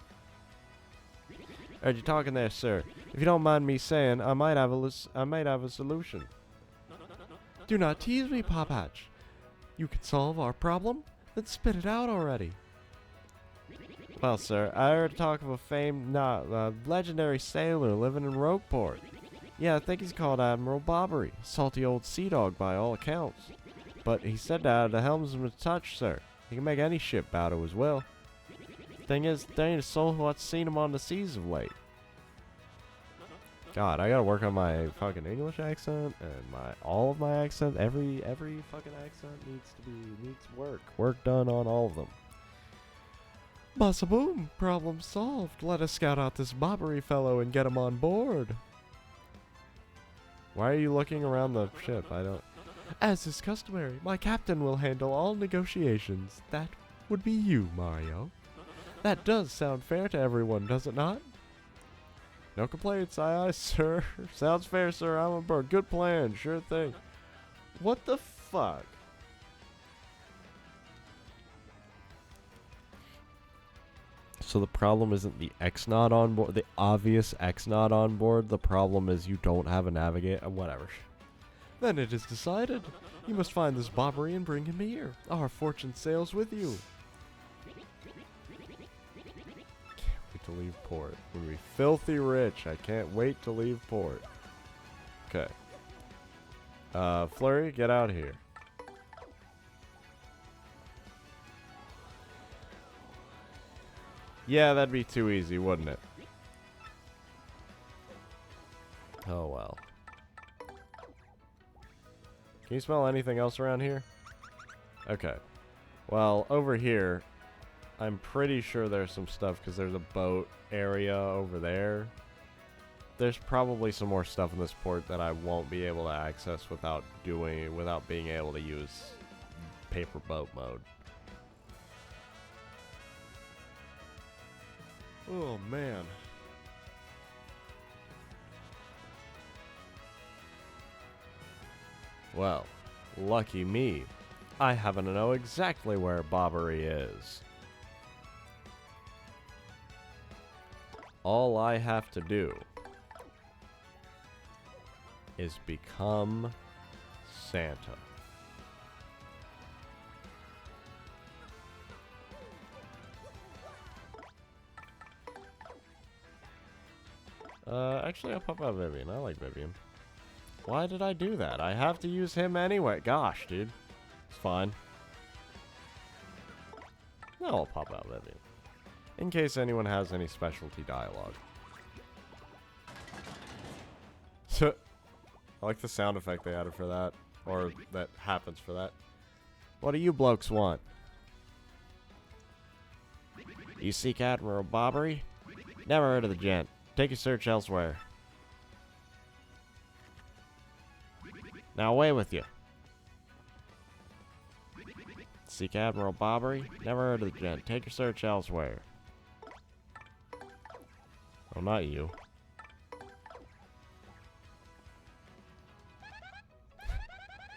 Heard you talking there, sir. If you don't mind me saying, I might have a solution. Do not tease me, Popatch. You can solve our problem? Then spit it out already. Well, sir, I heard talk of a famed, legendary sailor living in Rogueport. Yeah, I think he's called Admiral Bobbery. Salty old sea dog by all accounts. But he said that the helmsman's touch, sir. He can make any ship bow to his will. Thing is, there ain't a soul what's seen him on the seas of late. God, I gotta work on my fucking English accent and all of my accent. Every fucking accent needs work done on all of them. Bossa boom, problem solved. Let us scout out this Bobbery fellow and get him on board. Why are you looking around the ship? I don't... As is customary, my captain will handle all negotiations. That would be you, Mario. That does sound fair to everyone, does it not? No complaints, aye, sir. Sounds fair, sir. I'm on board. Good plan. Sure thing. What the fuck? So the problem isn't the X-Naut on board, the obvious X-Naut on board. The problem is you don't have a navigator. Whatever. Then it is decided. You must find this Bobbery and bring him here. Our fortune sails with you. To leave port. We're gonna be filthy rich. I can't wait to leave port. Okay. Flurry, get out here. Yeah, that'd be too easy, wouldn't it? Oh well. Can you smell anything else around here? Okay. Well, over here, I'm pretty sure there's some stuff because there's a boat area over there. There's probably some more stuff in this port that I won't be able to access without being able to use paper boat mode. Oh man. Well, lucky me. I happen to know exactly where Bobbery is. All I have to do is become Santa. Actually, I'll pop out Vivian. I like Vivian. Why did I do that? I have to use him anyway. Gosh, dude. It's fine. No, I'll pop out Vivian. In case anyone has any specialty dialogue. I like the sound effect they added for that. Or that happens for that. What do you blokes want? You seek Admiral Bobbery? Never heard of the gent. Take your search elsewhere. Now away with you. Seek Admiral Bobbery? Never heard of the gent. Take your search elsewhere. Oh, not you.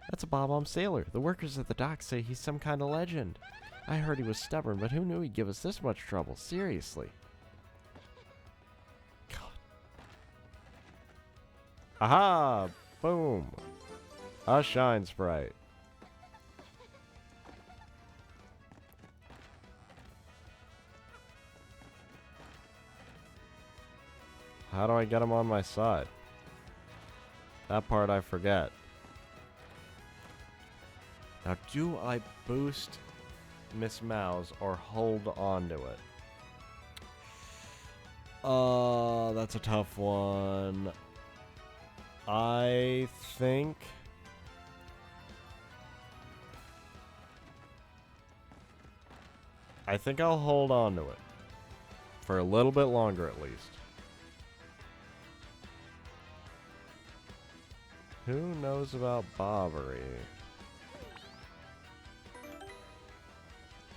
That's a Bob-omb sailor. The workers at the dock say he's some kind of legend. I heard he was stubborn, but who knew he'd give us this much trouble? Seriously. God. Aha! Boom. A shine sprite. How do I get him on my side? That part I forget. Now, do I boost Miss Mouse or hold on to it? That's a tough one. I think I'll hold on to it. For a little bit longer at least. Who knows about Bobbery?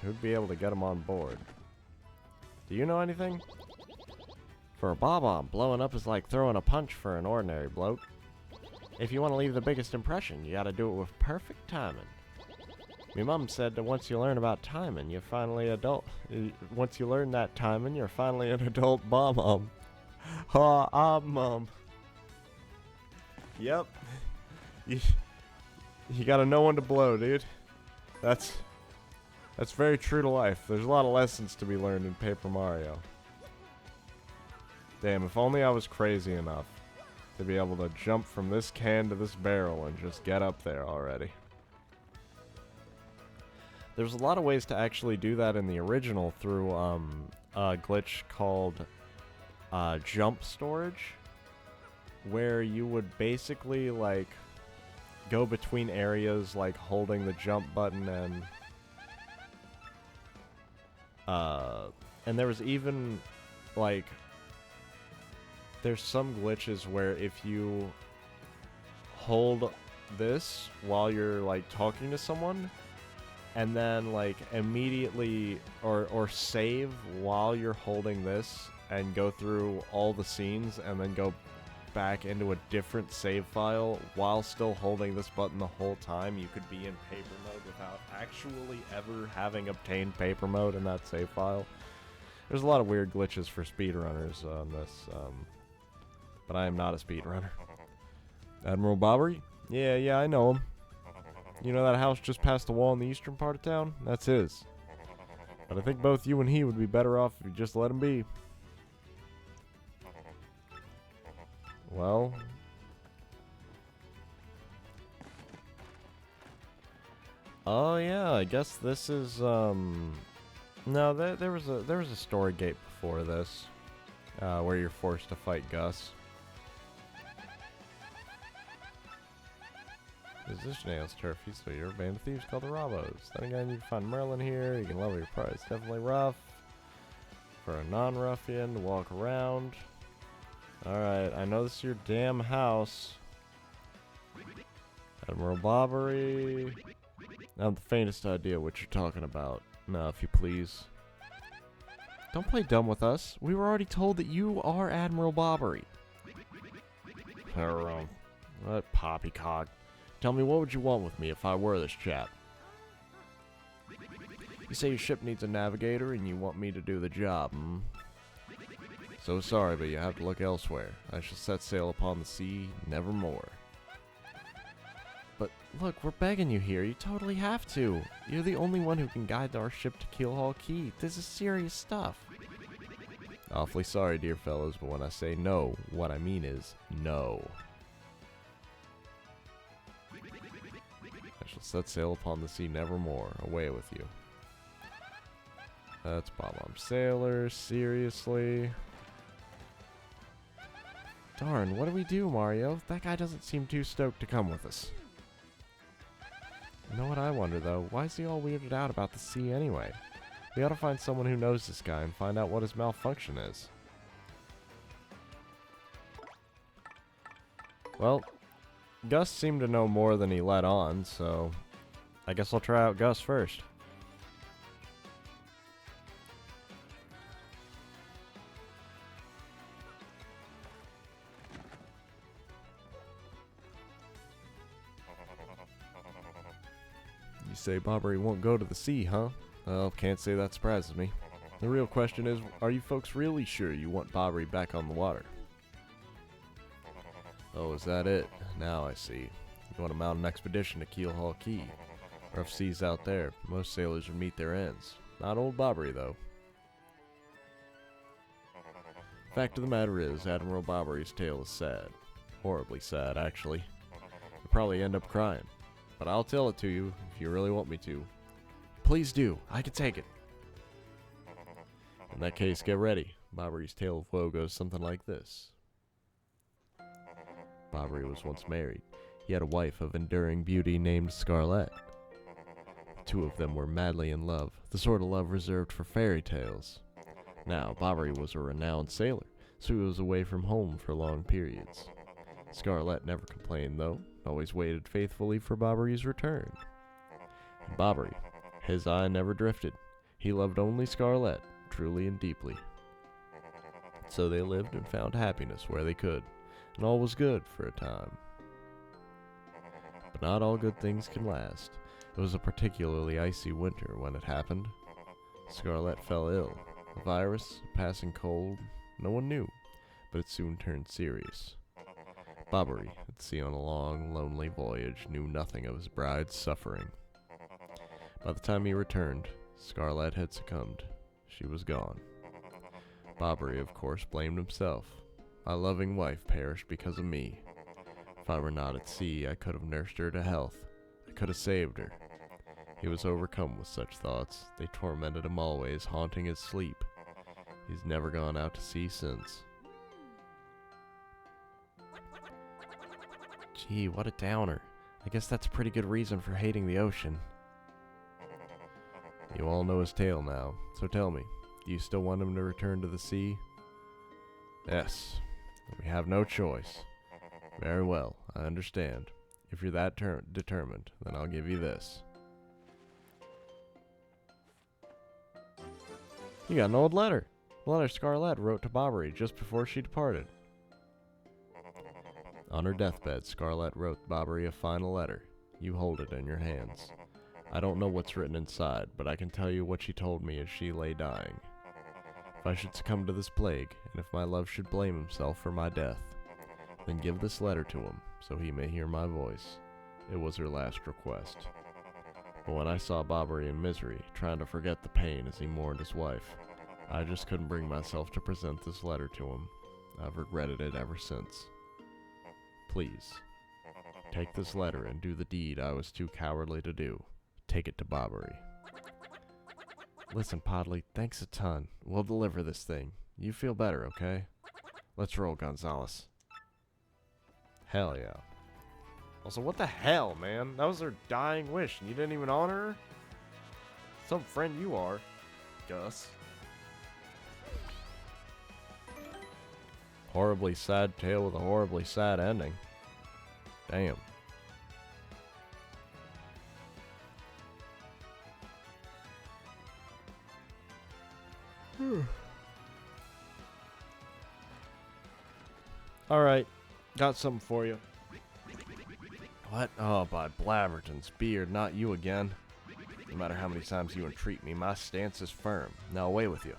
Who'd be able to get him on board? Do you know anything? For a Bob-omb, blowing up is like throwing a punch for an ordinary bloke. If you want to leave the biggest impression, you gotta do it with perfect timing. My mom said that once you learn about timing, you're finally adult. Once you learn that timing, you're finally an adult Bob-omb. Mom. Yep. You gotta know when to blow, dude. That's very true to life. There's a lot of lessons to be learned in Paper Mario. Damn, if only I was crazy enough to be able to jump from this can to this barrel and just get up there already. There's a lot of ways to actually do that in the original through a glitch called jump storage, where you would basically like go between areas like holding the jump button and there was even like there's some glitches where if you hold this while you're like talking to someone and then like immediately or save while you're holding this and go through all the scenes and then go back into a different save file while still holding this button the whole time, you could be in paper mode without actually ever having obtained paper mode in that save file. There's a lot of weird glitches for speedrunners on this, but I am not a speedrunner. Admiral Bobbery? Yeah, I know him. You know that house just past the wall in the eastern part of town? That's his. But I think both you and he would be better off if you just let him be. Well, oh yeah, I guess this is no, there was a story gate before this, where you're forced to fight Gus. Is this Nails Turfy? So you're a band of thieves called the Robos. Then again, you can find Merlin here. You can level your price. Definitely rough for a non-ruffian to walk around. Alright, I know this is your damn house. Admiral Bobbery. I have the faintest idea what you're talking about. No, if you please. Don't play dumb with us. We were already told that you are Admiral Bobbery. What poppycock. Tell me, what would you want with me if I were this chap? You say your ship needs a navigator and you want me to do the job, hmm? So sorry, but you have to look elsewhere. I shall set sail upon the sea, nevermore. But look, we're begging you here. You totally have to. You're the only one who can guide our ship to Keelhaul Key. This is serious stuff. Awfully sorry, dear fellows, but when I say no, what I mean is no. I shall set sail upon the sea nevermore. Away with you. That's Bob-omb Sailor, seriously. Darn, what do we do, Mario? That guy doesn't seem too stoked to come with us. You know what I wonder, though? Why is he all weirded out about the sea anyway? We ought to find someone who knows this guy and find out what his malfunction is. Well, Gus seemed to know more than he let on, so I guess I'll try out Gus first. You say Bobbery won't go to the sea, huh? Well, can't say that surprises me. The real question is, are you folks really sure you want Bobbery back on the water? Oh, is that it? Now I see. You want to mount an expedition to Keelhaul Key. Rough seas out there. Most sailors would meet their ends. Not old Bobbery, though. Fact of the matter is, Admiral Bobbery's tale is sad. Horribly sad, actually. You'll probably end up crying. But I'll tell it to you if you really want me to. Please do. I can take it. In that case, get ready. Bobbery's tale of woe goes something like this. Bobbery was once married. He had a wife of enduring beauty named Scarlett. The two of them were madly in love, the sort of love reserved for fairy tales. Now, Bobbery was a renowned sailor, so he was away from home for long periods. Scarlett never complained, though, always waited faithfully for Bobbery's return. And Bobbery, his eye never drifted. He loved only Scarlett, truly and deeply. So they lived and found happiness where they could, and all was good for a time. But not all good things can last. It was a particularly icy winter when it happened. Scarlett fell ill. A virus, a passing cold, no one knew, but it soon turned serious. Bobbery, at sea on a long, lonely voyage, knew nothing of his bride's suffering. By the time he returned, Scarlett had succumbed. She was gone. Bobbery, of course, blamed himself. My loving wife perished because of me. If I were not at sea, I could have nursed her to health. I could have saved her. He was overcome with such thoughts. They tormented him always, haunting his sleep. He's never gone out to sea since. Gee, what a downer. I guess that's a pretty good reason for hating the ocean. You all know his tale now, so tell me, do you still want him to return to the sea? Yes. We have no choice. Very well, I understand. If you're that determined, then I'll give you this. You got an old letter. The letter Scarlett wrote to Bobbery just before she departed. On her deathbed, Scarlett wrote Bobbery a final letter. You hold it in your hands. I don't know what's written inside, but I can tell you what she told me as she lay dying. If I should succumb to this plague, and if my love should blame himself for my death, then give this letter to him, so he may hear my voice. It was her last request. But when I saw Bobbery in misery, trying to forget the pain as he mourned his wife, I just couldn't bring myself to present this letter to him. I've regretted it ever since. Please, take this letter and do the deed I was too cowardly to do. Take it to Bobbery. Listen, Podley, thanks a ton. We'll deliver this thing. You feel better, okay? Let's roll, Gonzalez. Hell yeah. Also, what the hell, man? That was her dying wish, and you didn't even honor her? Some friend you are, Gus. Horribly sad tale with a horribly sad ending. Damn. Alright, got something for you. What? Oh, by Blaverton's beard, not you again. No matter how many times you entreat me, my stance is firm. Now away with you.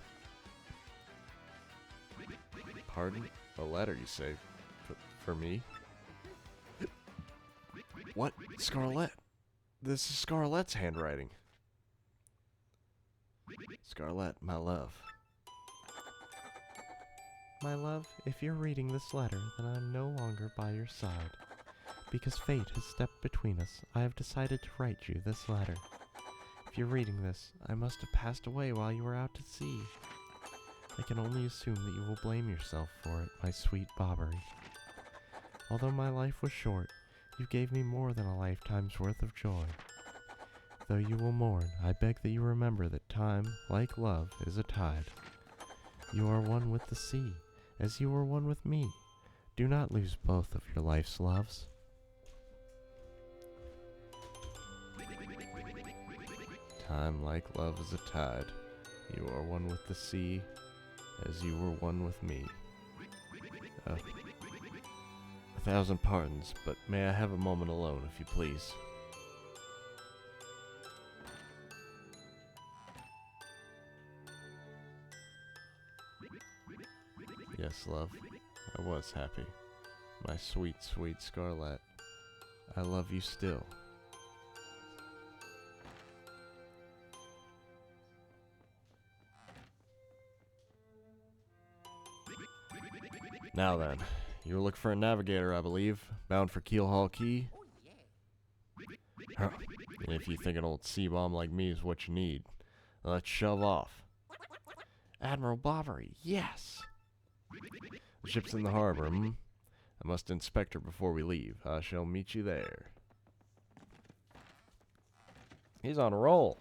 Pardon? A letter, you say? For me? What? Scarlett? This is Scarlett's handwriting. Scarlett, my love. My love, if you're reading this letter, then I'm no longer by your side. Because fate has stepped between us, I have decided to write you this letter. If you're reading this, I must have passed away while you were out to sea. I can only assume that you will blame yourself for it, my sweet Bobbery. Although my life was short, you gave me more than a lifetime's worth of joy. Though you will mourn, I beg that you remember that time, like love, is a tide. You are one with the sea, as you were one with me. Do not lose both of your life's loves. Time, like love, is a tide. You are one with the sea, as you were one with me. 1,000 pardons, but may I have a moment alone, if you please? Yes, love. I was happy. My sweet, sweet Scarlet. I love you still. Now then, you were looking for a navigator, I believe, bound for Keelhaul Key. Huh. And if you think an old sea bomb like me is what you need, let's shove off. Admiral Bobbery, yes! The ship's in the harbor, I must inspect her before we leave. I shall meet you there. He's on a roll.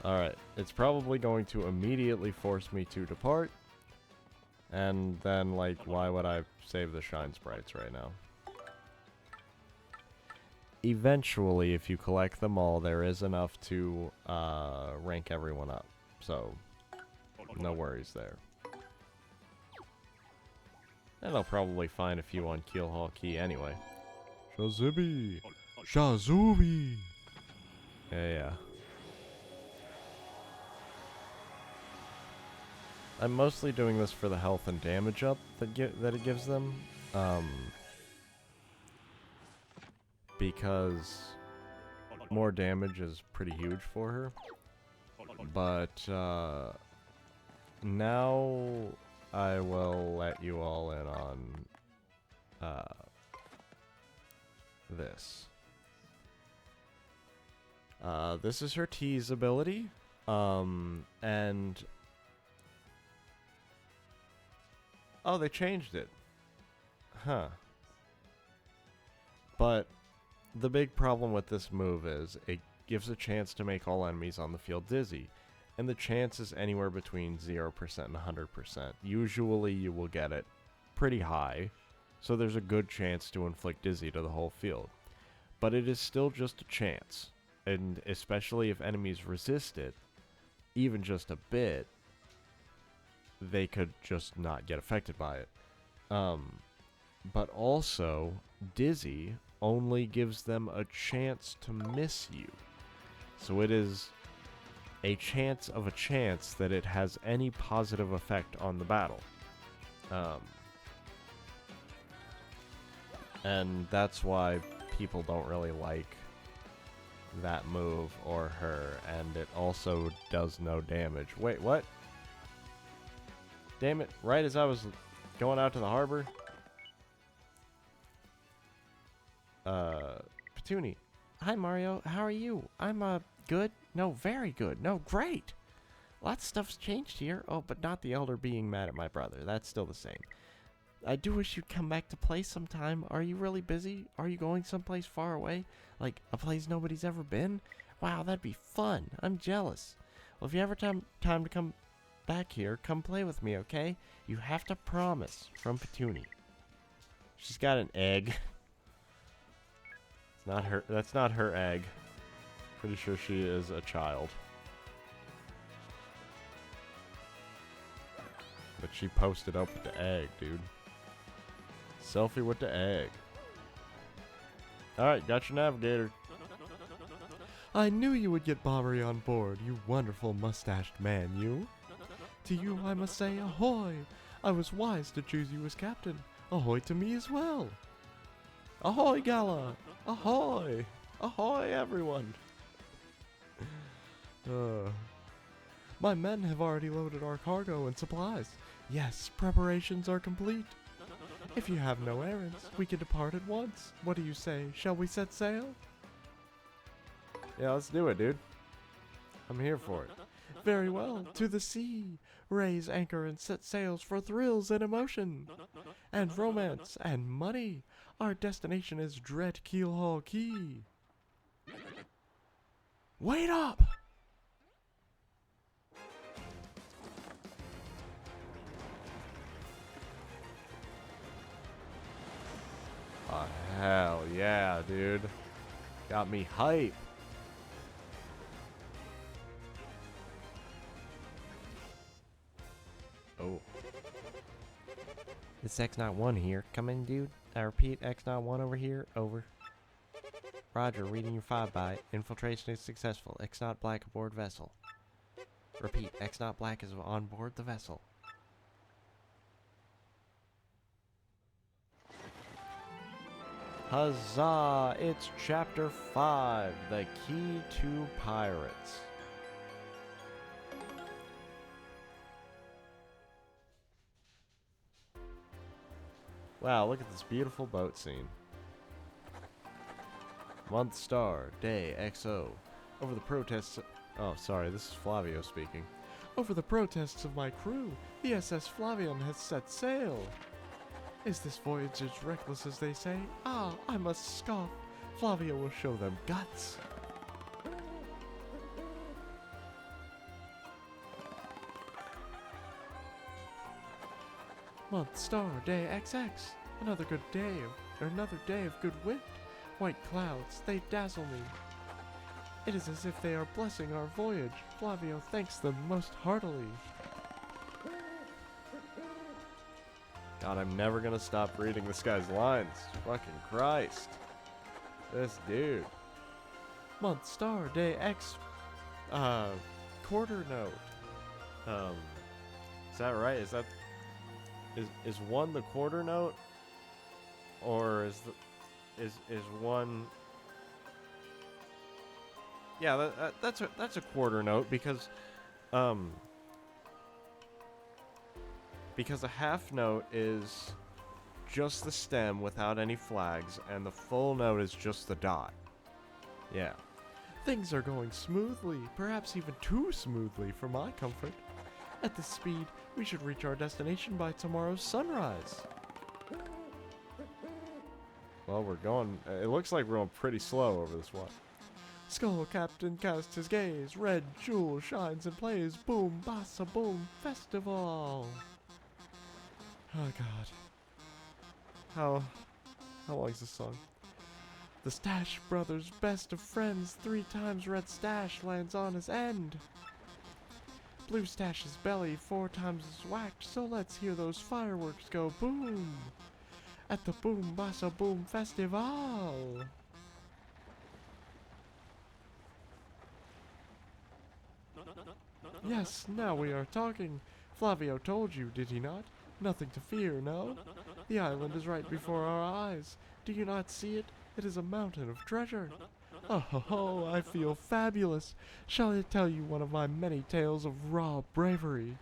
Alright, it's probably going to immediately force me to depart. And then, like, why would I save the shine sprites right now? Eventually, if you collect them all, there is enough to rank everyone up. So, no worries there. And I'll probably find a few on Keelhaul Key anyway. Shazibi! Shazubi! Yeah. I'm mostly doing this for the health and damage up that it gives them. Because more damage is pretty huge for her. But now I will let you all in on this. This is her tease ability. And oh, they changed it. Huh. But the big problem with this move is it gives a chance to make all enemies on the field dizzy. And the chance is anywhere between 0% and 100%. Usually you will get it pretty high, so there's a good chance to inflict dizzy to the whole field. But it is still just a chance, and especially if enemies resist it, even just a bit, they could just not get affected by it. But also, dizzy only gives them a chance to miss you. So it is a chance of a chance that it has any positive effect on the battle. And that's why people don't really like that move or her, and it also does no damage. Wait, what? Damn it, right as I was going out to the harbor? Petunie. Hi, Mario. How are you? I'm, good? No, very good. No, great. Lots of stuff's changed here. Oh, but not the elder being mad at my brother. That's still the same. I do wish you'd come back to play sometime. Are you really busy? Are you going someplace far away? Like, a place nobody's ever been? Wow, that'd be fun. I'm jealous. Well, if you ever time to come back here, come play with me, okay? You have to promise. From Petunie. She's got an egg. It's not her. That's not her egg. Pretty sure she is a child. But she posted up with the egg, dude. Selfie with the egg. Alright, got your navigator. I knew you would get Bobbery on board, you wonderful mustached man, you. To you I must say ahoy. I was wise to choose you as captain. Ahoy to me as well. Ahoy, Gala. Ahoy. Ahoy, everyone. My men have already loaded our cargo and supplies. Yes, preparations are complete. If you have no errands, we can depart at once. What do you say? Shall we set sail? Yeah, let's do it, dude. I'm here for it. Very well. To the sea. Raise anchor and set sails for thrills and emotion. And romance and money. Our destination is dread Keelhaul Key. Wait up! Oh, hell yeah, dude. Got me hype. Oh. It's X-01 here. Come in, dude. I repeat, X-01 over here. Over. Roger, reading your 5-byte. Infiltration is successful. X-Naught Black aboard vessel. Repeat, X-Naught Black is on board the vessel. Huzzah! It's Chapter 5, The Key to Pirates. Wow, look at this beautiful boat scene. Month star, day XO. Over the protests... Oh, sorry, this is Flavio speaking. Over the protests of my crew, the SS Flavian has set sail. Is this voyage as reckless as they say? Ah, I must scoff. Flavio will show them guts. Month star, day XX. Another day of good wind. White clouds, they dazzle me. It is as if they are blessing our voyage. Flavio thanks them most heartily. God, I'm never gonna stop reading this guy's lines. Fucking Christ. This dude. Month star, day X, quarter note. Is that right? Is one the quarter note? Or is one... Yeah, that's a quarter note because a half note is just the stem without any flags, and the full note is just the dot. Yeah. Things are going smoothly, perhaps even too smoothly for my comfort. At this speed, we should reach our destination by tomorrow's sunrise. Well, we're going... It looks like we're going pretty slow over this one. Skull Captain casts his gaze. Red jewel shines and plays. Boom, bassa, boom, festival. Oh, God. How long is this song? The Stash Brothers, best of friends. 3 times Red Stash lands on his end. Blue Stash's belly 4 times is whacked, so let's hear those fireworks go boom. At the Boom Bassa Boom Festival. Yes, now we are talking. Flavio told you, did he not? Nothing to fear, no? The island is right before our eyes. Do you not see it? It is a mountain of treasure. Oh ho ho, I feel fabulous. Shall I tell you one of my many tales of raw bravery?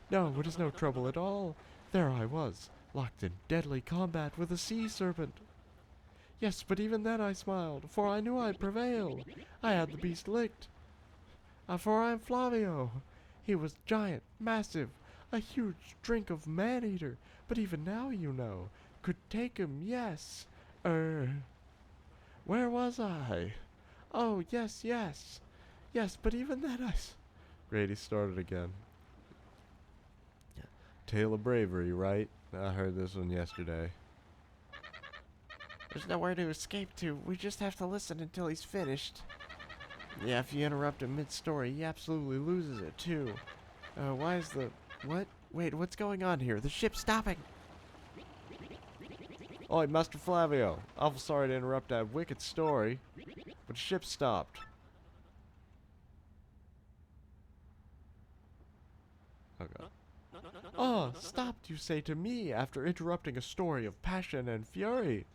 No, it is no trouble at all. There I was, locked in deadly combat with a sea serpent. Yes, but even then I smiled, for I knew I'd prevail. I had the beast licked. For I am Flavio. He was giant, massive, a huge drink of man-eater, but even now, you know, could take him, yes. Where was I? Oh, yes, yes. Yes, but even then Grady started again. Tale of bravery, right? I heard this one yesterday. There's nowhere to escape to. We just have to listen until he's finished. Yeah, if you interrupt him mid-story, he absolutely loses it, too. Why is the... What? Wait, what's going on here? The ship's stopping! Oi, Master Flavio. Awful sorry to interrupt that wicked story, but the ship stopped. Oh, God. Ah, stopped, you say to me, after interrupting a story of passion and fury.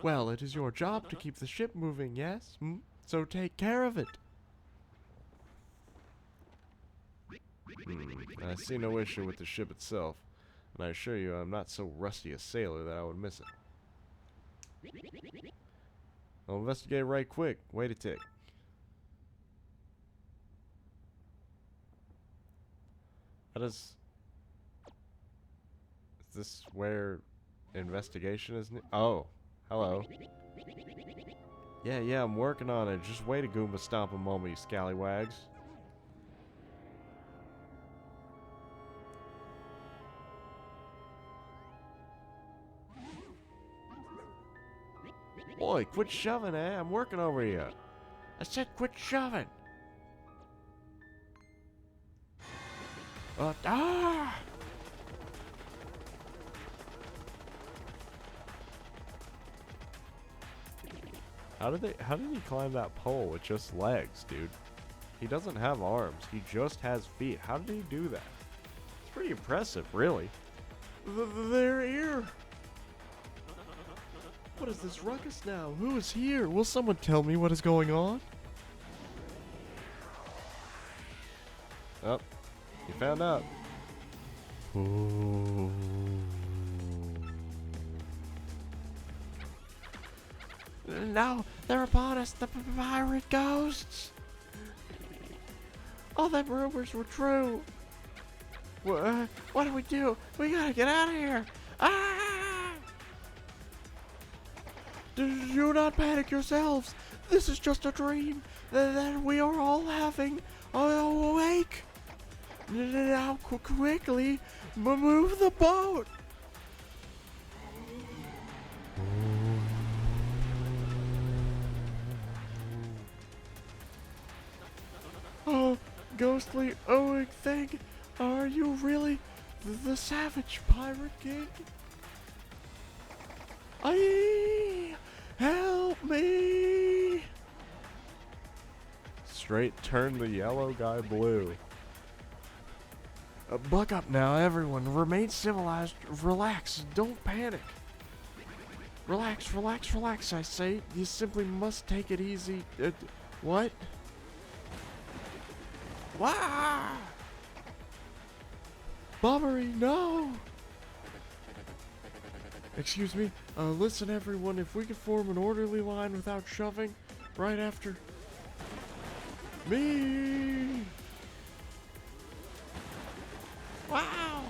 Well, it is your job to keep the ship moving, yes? So take care of it. I see no issue with the ship itself, and I assure you I'm not so rusty a sailor that I would miss it. I'll investigate right quick. Wait a tick. Is this where investigation is? Oh, hello. Yeah, I'm working on it. Just wait a Goomba stomp a moment, you scallywags. Boy, quit shoving, eh? I'm working over you. I said quit shoving. Ah! How did he climb that pole with just legs, dude? He doesn't have arms. He just has feet. How did he do that? It's pretty impressive, really. They're here. What is this ruckus now? Who is here? Will someone tell me what is going on? Oh, you found out. Ooh. No, they're upon us, the pirate ghosts. All them rumors were true. What do we do? We gotta get out of here. Ah! Do not panic yourselves. This is just a dream that we are all having. Awake. Now quickly move the boat. Oh, ghostly owing thing, are you really the savage pirate king? Aye, help me! Straight turn the yellow guy blue. Buck up now, everyone. Remain civilized. Relax. Don't panic. Relax, relax, relax, I say. You simply must take it easy. What? Wah! Bobbery, no! Excuse me. Listen, everyone. If we could form an orderly line without shoving, right after me. Wow!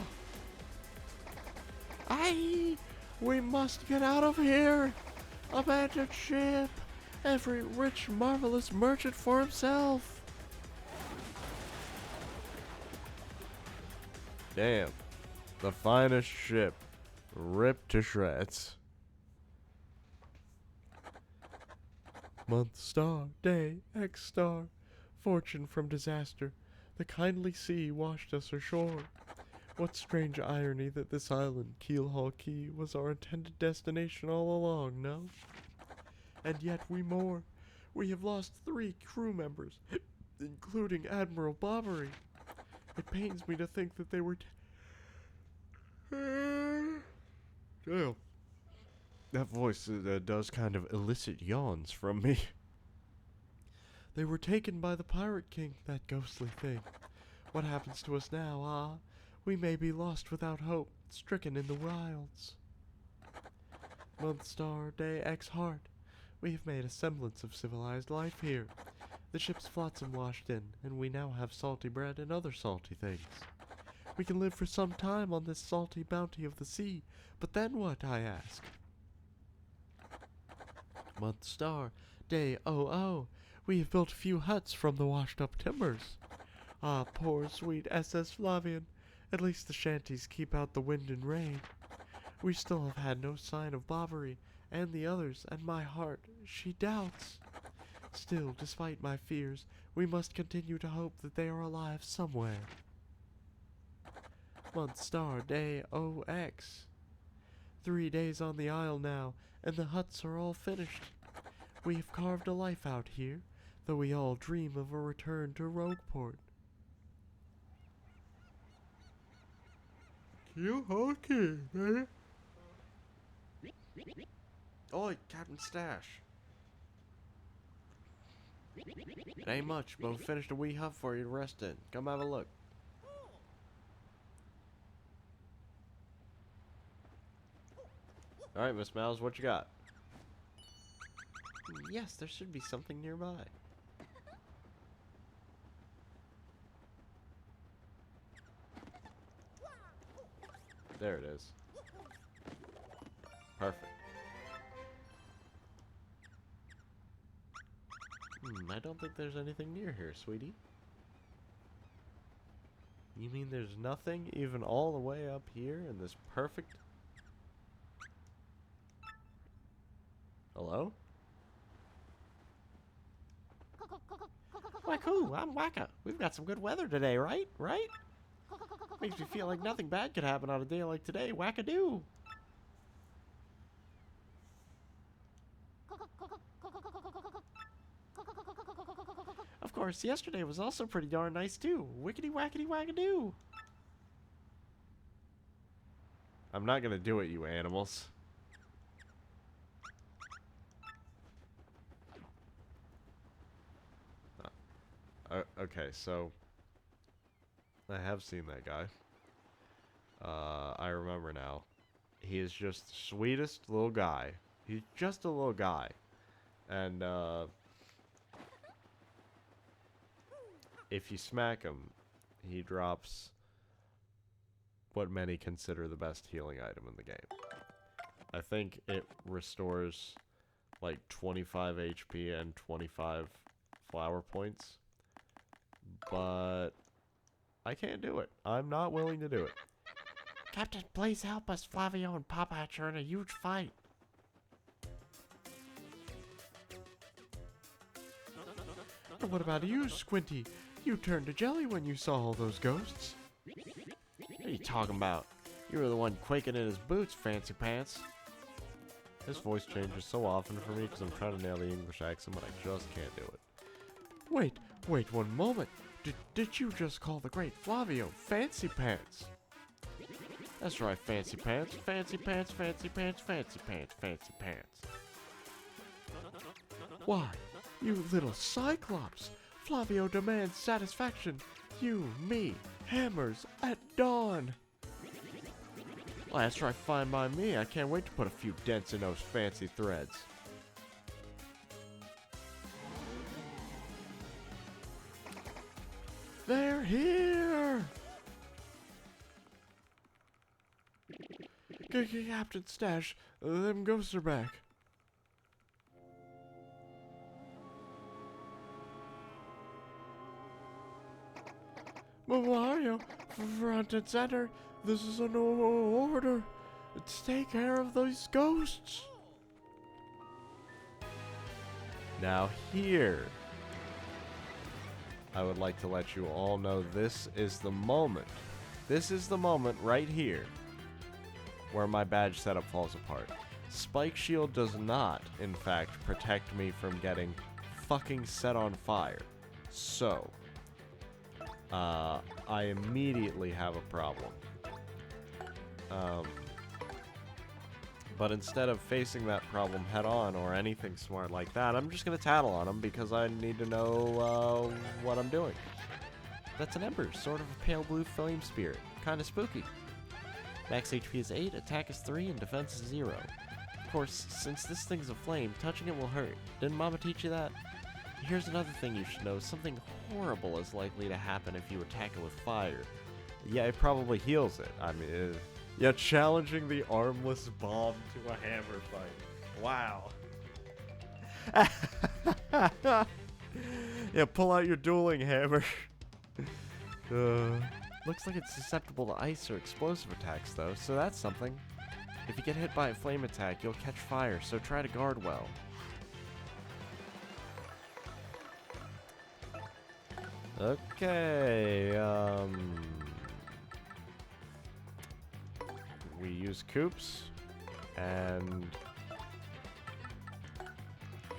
Aye! We must get out of here! A magic ship! Every rich, marvelous merchant for himself! Damn. The finest ship. Ripped to shreds. Month, star, day, X star. Fortune from disaster. The kindly sea washed us ashore. What strange irony that this island, Keelhaul Key, was our intended destination all along, no? And yet we mourn. We have lost 3 crew members, including Admiral Bobbery. It pains me to think that they were Damn. That voice does kind of elicit yawns from me. They were taken by the Pirate King, that ghostly thing. What happens to us now, ah? We may be lost without hope, stricken in the wilds. Month, star, day, X heart. We have made a semblance of civilized life here. The ship's flotsam washed in, and we now have salty bread and other salty things. We can live for some time on this salty bounty of the sea, but then what, I ask? Month, star, day, oh. We have built a few huts from the washed-up timbers. Ah, poor, sweet SS Flavian. At least the shanties keep out the wind and rain. We still have had no sign of Bovary and the others, and my heart, she doubts. Still, despite my fears, we must continue to hope that they are alive somewhere. Month, star, day, OX. 3 days on the isle now, and the huts are all finished. We have carved a life out here, though we all dream of a return to Rogueport. Keelhaul Key, eh? Oi, Captain Stash. It ain't much, but we finished a wee hut for you to rest in. Come have a look. Alright, Miss Mouse, what you got? Yes, there should be something nearby. There it is. Perfect. I don't think there's anything near here, sweetie. You mean there's nothing even all the way up here in this perfect... Hello? Wacko, I'm Wacka. We've got some good weather today, right? Right? Makes me feel like nothing bad could happen on a day like today. Wackadoo. Of course, yesterday was also pretty darn nice too. Wickety wackety wackadoo. I'm not gonna do it, you animals. Okay, so I have seen that guy. I remember now. He is just the sweetest little guy. He's just a little guy. And, if you smack him, he drops what many consider the best healing item in the game. I think it restores like 25 HP and 25 flower points. But I can't do it. I'm not willing to do it. Captain, please help us. Flavio and Popeye are in a huge fight. And what about you, Squinty? You turned to jelly when you saw all those ghosts. What are you talking about? You were the one quaking in his boots, fancy pants. His voice changes so often for me because I'm trying to nail the English accent, but I just can't do it. Wait one moment. Did you just call the great Flavio Fancy Pants? That's right, fancy pants. Fancy pants, fancy pants, fancy pants, fancy pants. Why, you little Cyclops! Flavio demands satisfaction. You, me, hammers at dawn. Well, that's right, fine by me. I can't wait to put a few dents in those fancy threads. They're here! Captain Stash, them ghosts are back. Mario, front and center, this is an order. Take care of those ghosts. Now here, I would like to let you all know this is the moment. This is the moment right here where my badge setup falls apart. Spike Shield does not, in fact, protect me from getting fucking set on fire. So, I immediately have a problem. But instead of facing that problem head on or anything smart like that, I'm just gonna tattle on him because I need to know what I'm doing. That's an ember, sort of a pale blue flame spirit. Kinda spooky. Max HP is 8, attack is 3, and defense is 0. Of course, since this thing's a flame, touching it will hurt. Didn't Mama teach you that? Here's another thing you should know. Something horrible is likely to happen if you attack it with fire. Yeah, it probably heals it. I mean, yeah, challenging the armless bomb to a hammer fight. Wow. Yeah, pull out your dueling hammer. Looks like it's susceptible to ice or explosive attacks, though, so that's something. If you get hit by a flame attack, you'll catch fire, so try to guard well. Okay, we use Coops, and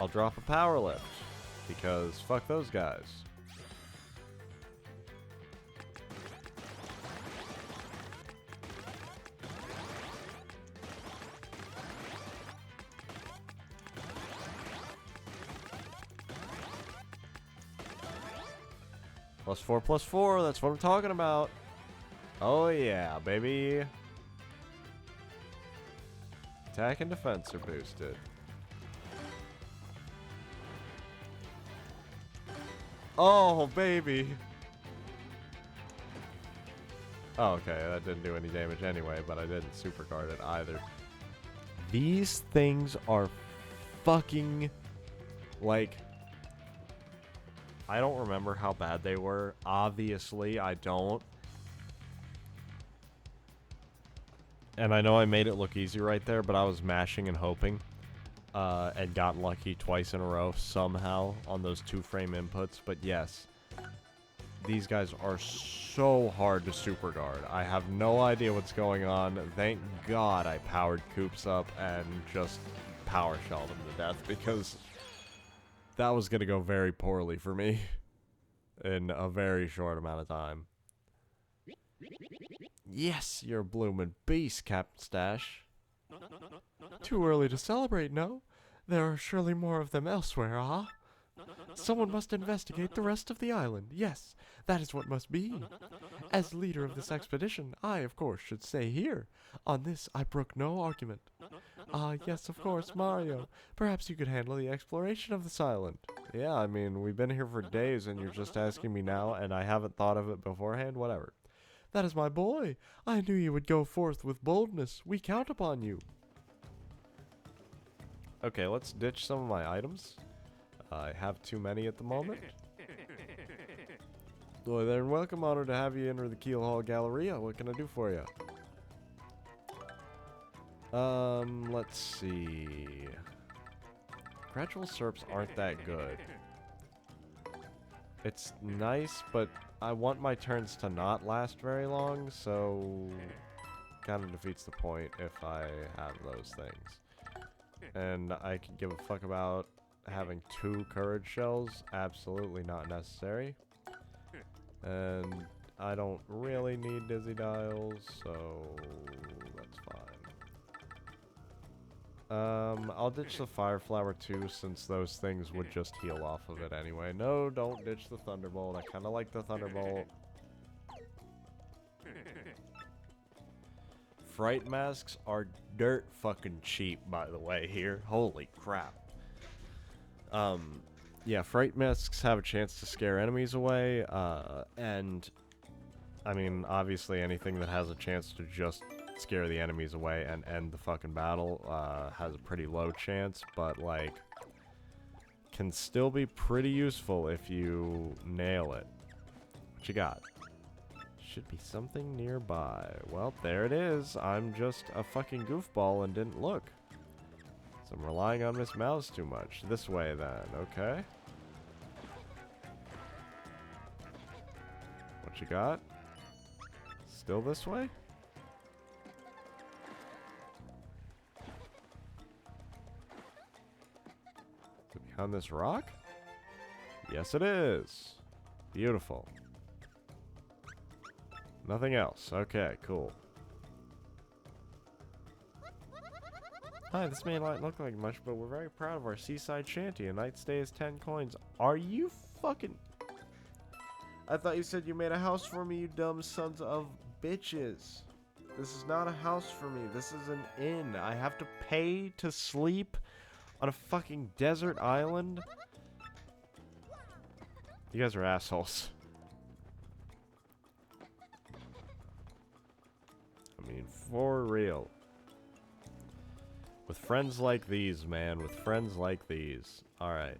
I'll drop a power lift, because fuck those guys. +4/+4, that's what I'm talking about. Oh yeah, baby. attack and defense are boosted. Oh, baby! Oh, okay, that didn't do any damage anyway, but I didn't supercard it either. These things are fucking, like... I don't remember how bad they were. Obviously, I don't. And I know I made it look easy right there, but I was mashing and hoping. And got lucky twice in a row somehow on those 2-frame inputs. But yes, these guys are so hard to super guard. I have no idea what's going on. Thank God I powered Coops up and just power shelled him to death, because that was going to go very poorly for me in a very short amount of time. Yes, you're a bloomin' beast, Captain Stash. Too early to celebrate, no? There are surely more of them elsewhere, ah? Someone must investigate the rest of the island. Yes, that is what must be. As leader of this expedition, I, of course, should stay here. On this, I brook no argument. Ah, yes, of course, Mario. Perhaps you could handle the exploration of this island. Yeah, I mean, we've been here for days, and you're just asking me now, and I haven't thought of it beforehand? Whatever. That is my boy. I knew you would go forth with boldness. We count upon you. Okay, let's ditch some of my items. I have too many at the moment. Boy there, and welcome. Honored to have you enter the Keelhaul Galleria. What can I do for you? Let's see. Gradual Serps aren't that good. It's nice, but I want my turns to not last very long, so kind of defeats the point if I have those things. And I can give a fuck about having 2 courage shells. Absolutely not necessary. And I don't really need dizzy dials, so that's fine. I'll ditch the fire flower too, since those things would just heal off of it anyway. No, don't ditch the thunderbolt. I kind of like the thunderbolt. Fright masks are dirt fucking cheap, by the way, here. Holy crap. Yeah, fright masks have a chance to scare enemies away, and I mean, obviously anything that has a chance to just scare the enemies away and end the fucking battle has a pretty low chance, but like can still be pretty useful if you nail it. What you got? Should be something nearby. Well, there it is. I'm just a fucking goofball and didn't look. So I'm relying on Miss Mouse too much. This way then, okay? What you got? Still this way? Is it behind this rock? Yes, it is. Beautiful. Nothing else. Okay, cool. Hi, this may not look like much, but we're very proud of our seaside shanty. A night stay is 10 coins. Are you fucking... I thought you said you made a house for me, you dumb sons of bitches. This is not a house for me. This is an inn. I have to pay to sleep on a fucking desert island? You guys are assholes. I mean, for real. With friends like these, man. With friends like these. Alright.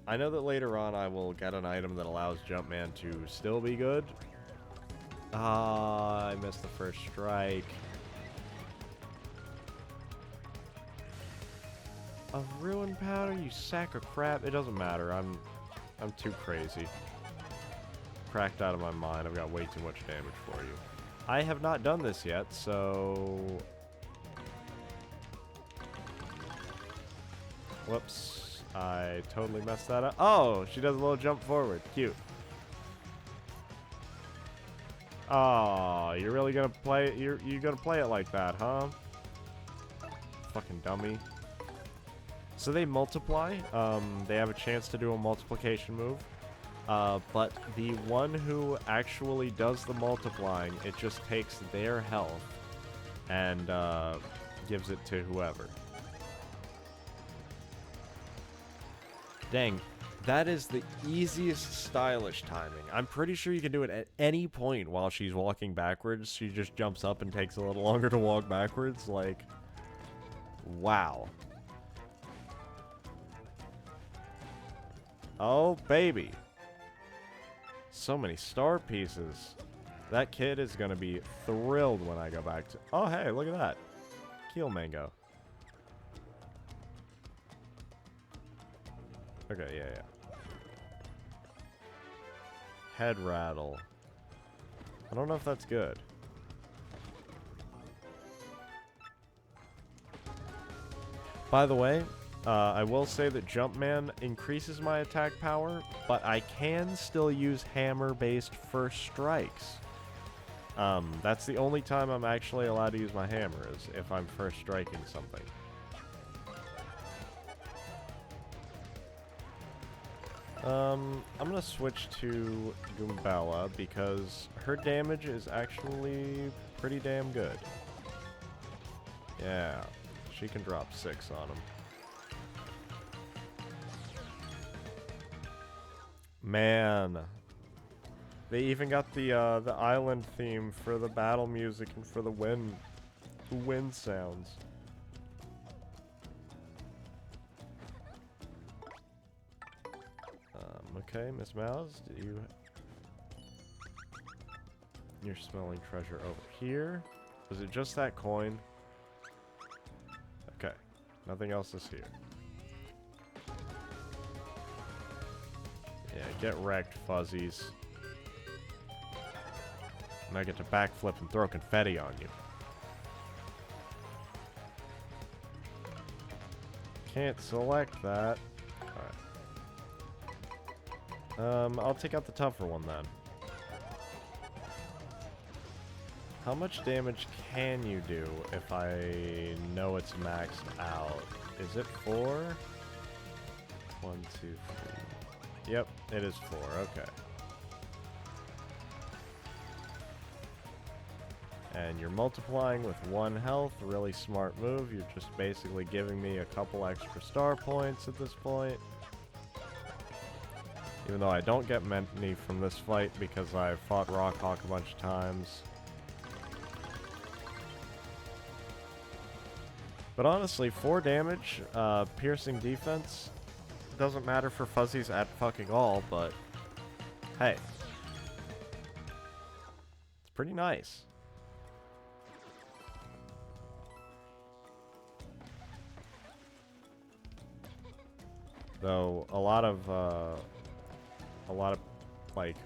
I know that later on I will get an item that allows Jumpman to still be good. Ah, I missed the first strike. A ruin powder, you sack of crap. It doesn't matter. I'm too crazy. Cracked out of my mind. I've got way too much damage for you. I have not done this yet, so... Whoops. I totally messed that up. Oh, she does a little jump forward. Cute. Oh, you're really gonna play it? You're gonna play it like that, huh? Fucking dummy. So they multiply. They have a chance to do a multiplication move. But the one who actually does the multiplying, it just takes their health and gives it to whoever. Dang, that is the easiest stylish timing. I'm pretty sure you can do it at any point while she's walking backwards. She just jumps up and takes a little longer to walk backwards. Like, wow. Oh, baby. So many star pieces. That kid is going to be thrilled when I go back to... Oh, hey, look at that. Keel mango. Okay, yeah. Head rattle. I don't know if that's good. By the way, I will say that Jumpman increases my attack power, but I can still use hammer-based first strikes. That's the only time I'm actually allowed to use my hammer, is if I'm first striking something. I'm gonna switch to Goombella because her damage is actually pretty damn good. Yeah, she can drop 6 on him. Man, they even got the island theme for the battle music and for the wind sounds. Okay, Miss Mouse, you're smelling treasure over here. Was it just that coin? Okay, nothing else is here. Yeah, get wrecked, fuzzies. And I get to backflip and throw confetti on you. Can't select that. Alright. I'll take out the tougher one then. How much damage can you do if I know it's maxed out? Is it 4? 1, 2, 3. Yep, it is 4. Okay. And you're multiplying with 1 health. Really smart move. You're just basically giving me a couple extra star points at this point. Even though I don't get many from this fight because I fought Rockhawk a bunch of times. But honestly, 4 damage, piercing defense, doesn't matter for fuzzies at fucking all, but hey. It's pretty nice. Though a lot of like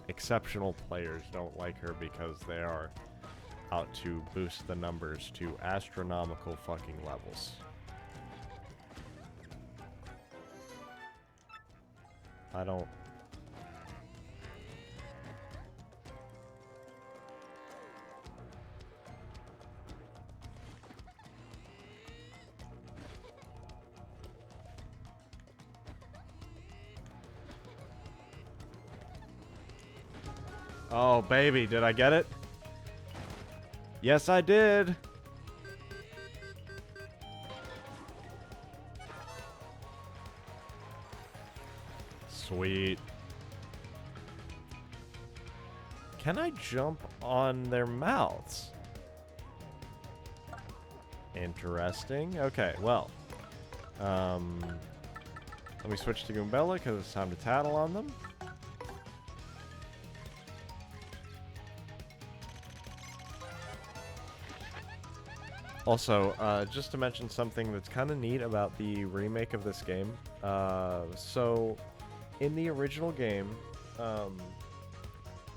exceptional players don't like her because they are out to boost the numbers to astronomical fucking levels. I don't... Oh, baby, did I get it? Yes, I did. Sweet. Can I jump on their mouths? Interesting. Okay, well. Let me switch to Goombella because it's time to tattle on them. Also, just to mention something that's kind of neat about the remake of this game. So, in the original game,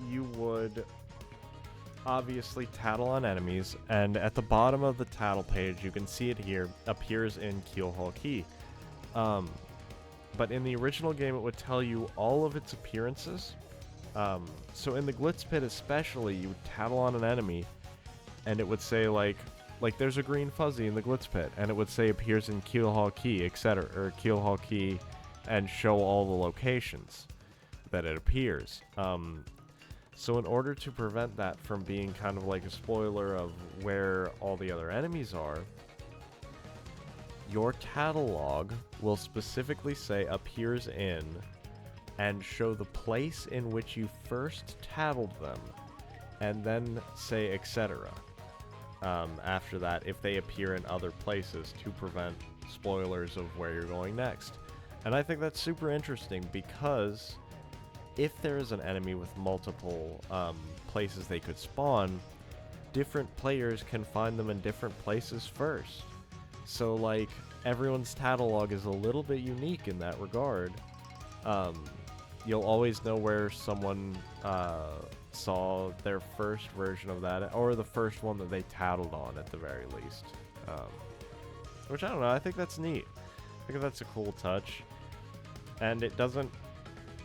you would obviously tattle on enemies, and at the bottom of the tattle page, you can see it here, appears in Keelhaul Key. But in the original game, it would tell you all of its appearances. So in the Glitz Pit especially, you would tattle on an enemy, and it would say, like there's a green fuzzy in the Glitz Pit, and it would say appears in Keelhaul Key, etc., or Keelhaul Key, and show all the locations. that it appears. So in order to prevent that from being kind of like a spoiler of where all the other enemies are, your tattle log will specifically say appears in and show the place in which you first tattled them, and then say etc. After that, if they appear in other places, to prevent spoilers of where you're going next. And I think that's super interesting, because if there is an enemy with multiple places they could spawn, different players can find them in different places first. So, like, everyone's tattle log is a little bit unique in that regard. You'll always know where someone saw their first version of that, or the first one that they tattled on at the very least. Which, I don't know, I think that's neat. I think that's a cool touch. And it doesn't...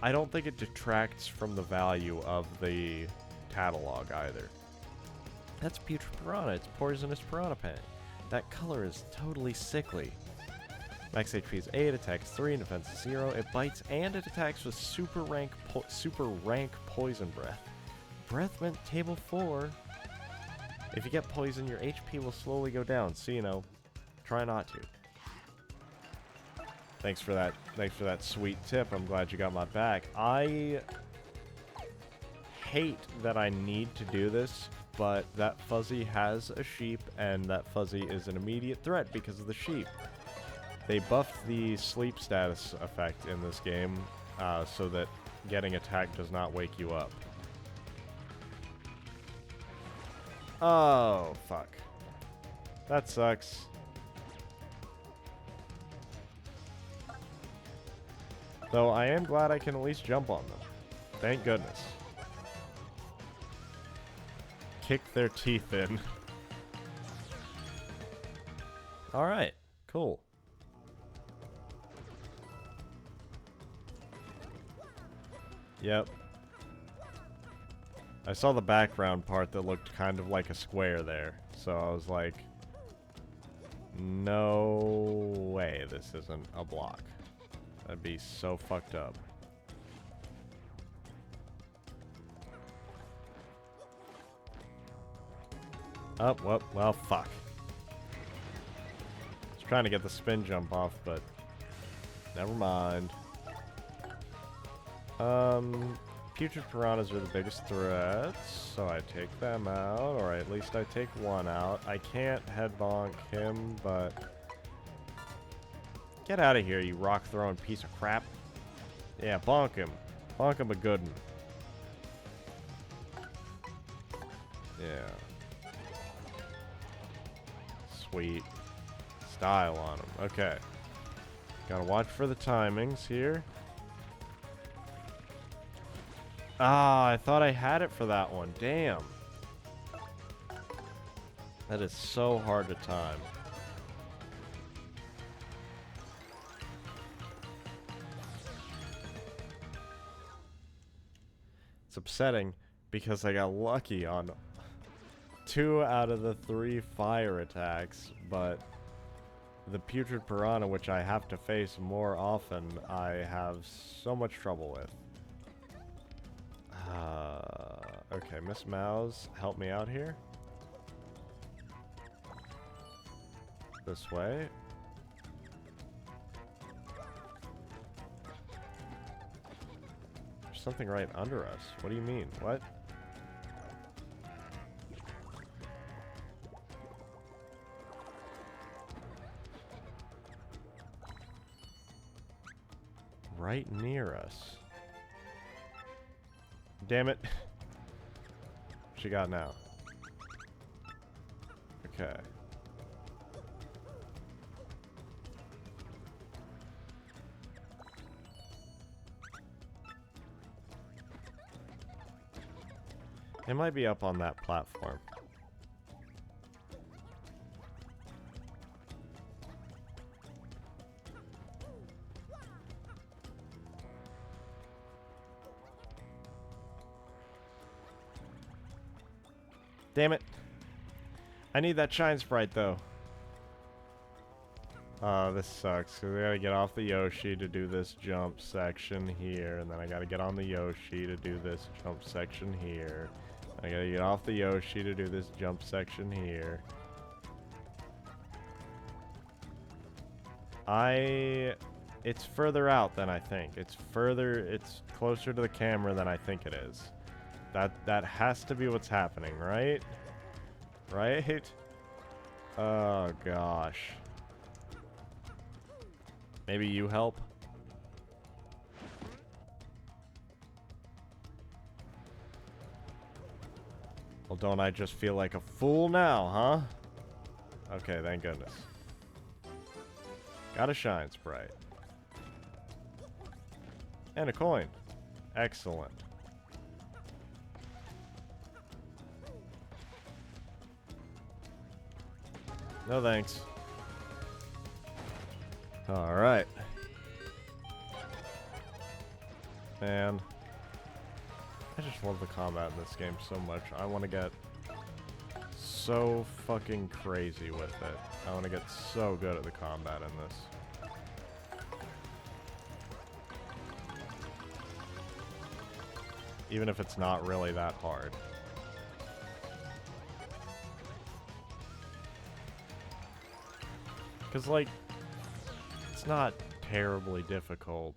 I don't think it detracts from the value of the tattle log either. That's putrid piranha. It's poisonous piranha pang. That color is totally sickly. Max HP is 8, attacks 3, and defense is 0. It bites and it attacks with super rank poison breath. Breath mint table 4. If you get poison, your HP will slowly go down, so you know, try not to. Thanks for that sweet tip. I'm glad you got my back. I hate that I need to do this, but that fuzzy has a sheep, and that fuzzy is an immediate threat because of the sheep. They buffed the sleep status effect in this game, so that getting attacked does not wake you up. Oh, fuck. That sucks. Though I am glad I can at least jump on them. Thank goodness. Kick their teeth in. Alright, cool. Yep. I saw the background part that looked kind of like a square there, so I was like, no way this isn't a block. That'd be so fucked up. Oh, well, fuck. I was trying to get the spin jump off, but never mind. Putrid piranhas are the biggest threats, so I take them out, or at least I take one out. I can't head bonk him, but... Get out of here, you rock-throwing piece of crap. Yeah, bonk him. Bonk him a good one. Yeah. Sweet. Style on him. Okay. Gotta watch for the timings here. Ah, I thought I had it for that one. Damn. That is so hard to time. It's upsetting because I got lucky on 2 out of the 3 fire attacks, but the putrid piranha, which I have to face more often, I have so much trouble with. Okay, Miss Mouse, help me out here. This way. There's something right under us. What do you mean? What? Right near us. Damn it. What you got now? Okay. It might be up on that platform. Damn it. I need that shine sprite, though. This sucks, because I gotta get off the Yoshi to do this jump section here, and then I gotta get on the Yoshi to do this jump section here. I gotta get off the Yoshi to do this jump section here. It's further out than I think. It's closer to the camera than I think it is. That has to be what's happening, right? Right? Oh, gosh. Maybe you help? Well, don't I just feel like a fool now, huh? Okay, thank goodness. Got a shine sprite. And a coin. Excellent. No thanks. Alright. Man. I just love the combat in this game so much. I want to get so fucking crazy with it. I want to get so good at the combat in this. Even if it's not really that hard. Because, like, it's not terribly difficult.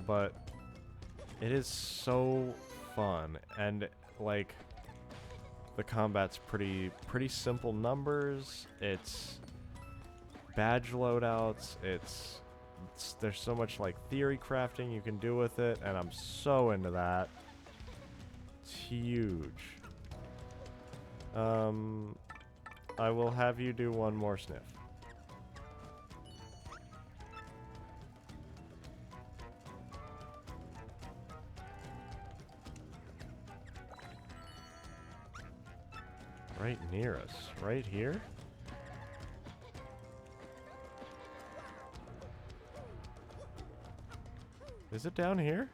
But it is so fun. And, like, the combat's pretty simple numbers. It's badge loadouts. There's so much, like, theory crafting you can do with it. And I'm so into that. It's huge. I will have you do one more sniff. Right near us. Right here? Is it down here?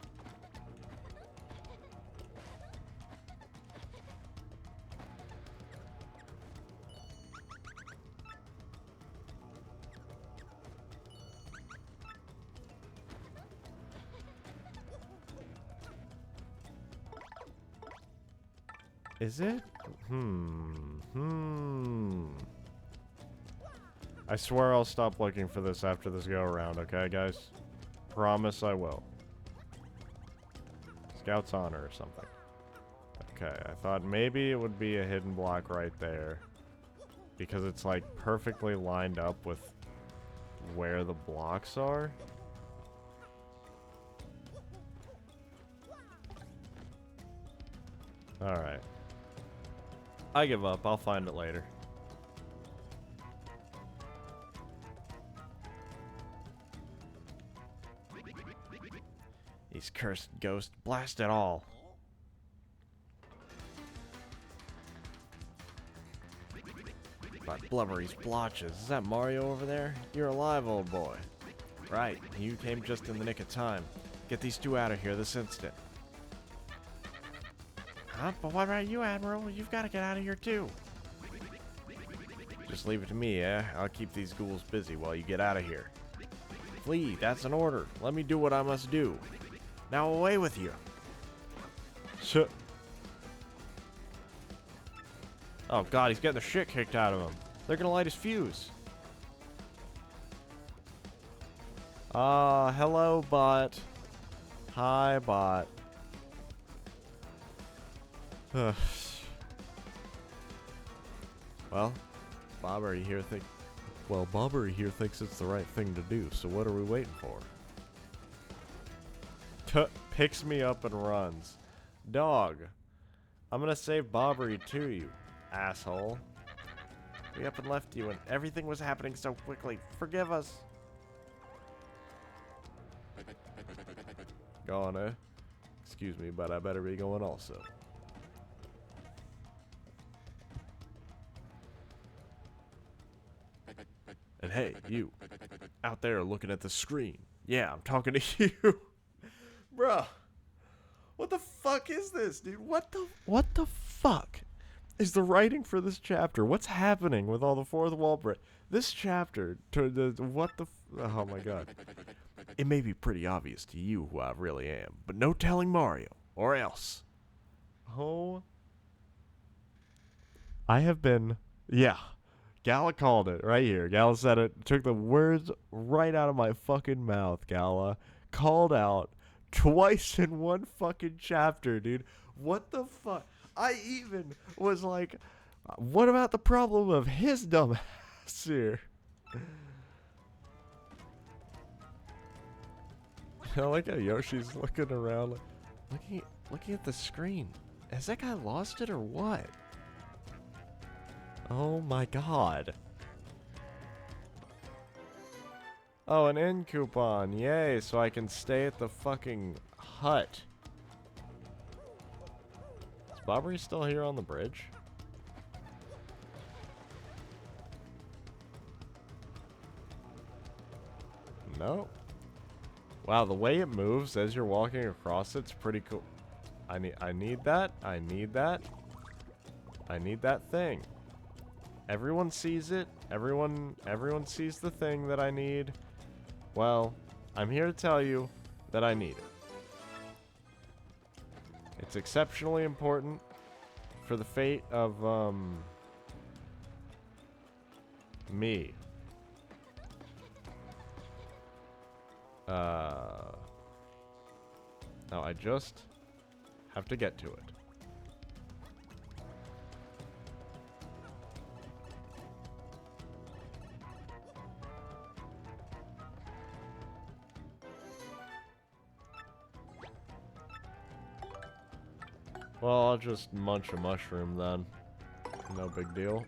Is it? I swear I'll stop looking for this after this go around, okay, guys? Promise I will. Scout's honor or something. Okay, I thought maybe it would be a hidden block right there. Because it's, like, perfectly lined up with where the blocks are. Alright. I give up. I'll find it later. These cursed ghosts, blast it all. By blubbery splotches. Is that Mario over there? You're alive, old boy. Right. You came just in the nick of time. Get these two out of here this instant. Huh? But what about you, Admiral? You've got to get out of here, too. Just leave it to me, eh? I'll keep these ghouls busy while you get out of here. Flee, that's an order. Let me do what I must do. Now away with you. Shit. Oh god, he's getting the shit kicked out of him. They're gonna light his fuse. Hello, bot. Hi, bot. Well, Bobbery here thinks it's the right thing to do, so what are we waiting for? Picks me up and runs. Dog. I'm gonna save Bobbery to you, asshole. We up and left you and everything was happening so quickly. Forgive us. Gone, eh? Excuse me, but I better be going also. And hey, you. Out there looking at the screen. Yeah, I'm talking to you. Bruh. What the fuck is this, dude? What the fuck is the writing for this chapter. What's happening with all the fourth wall break? This chapter, oh my god. It may be pretty obvious to you who I really am, but no telling Mario, or else. Oh. I have been, yeah. Gala called it right here. Gala said it, took the words right out of my fucking mouth, Gala. Called out twice in one fucking chapter, dude. What the fuck? I even was like, what about the problem of his dumb ass here? I like how Yoshi's looking around, looking at the screen. Has that guy lost it or what? Oh my god. Oh, an end coupon. Yay, so I can stay at the fucking hut. Is Bobbery still here on the bridge? No. Wow, the way it moves as you're walking across it's pretty cool. I need that. I need that. I need that thing. Everyone sees it. Everyone sees the thing that I need. Well, I'm here to tell you that I need it. It's exceptionally important for the fate of me. Now I just have to get to it. Well, I'll just munch a mushroom then. No big deal.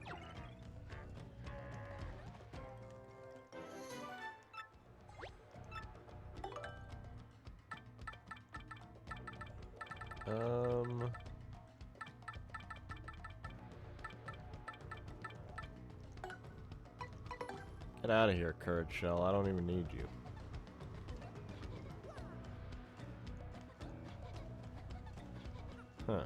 Get out of here, Courage Shell. I don't even need you. Huh.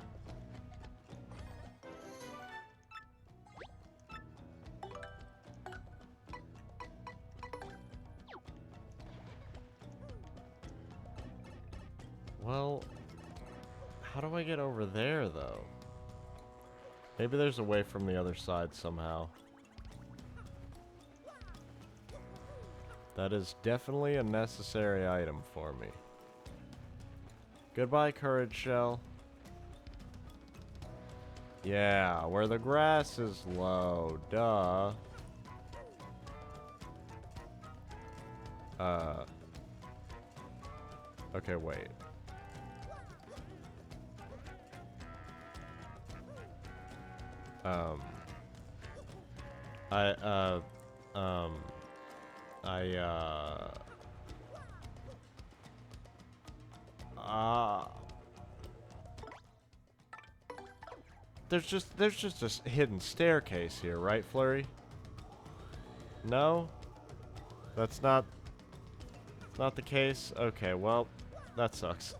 Well, how do I get over there, though? Maybe there's a way from the other side somehow. That is definitely a necessary item for me. Goodbye, Courage Shell. Yeah, where the grass is low, duh. Okay, wait. There's just a hidden staircase here, right, Flurry? No? That's not the case? Okay, well, that sucks.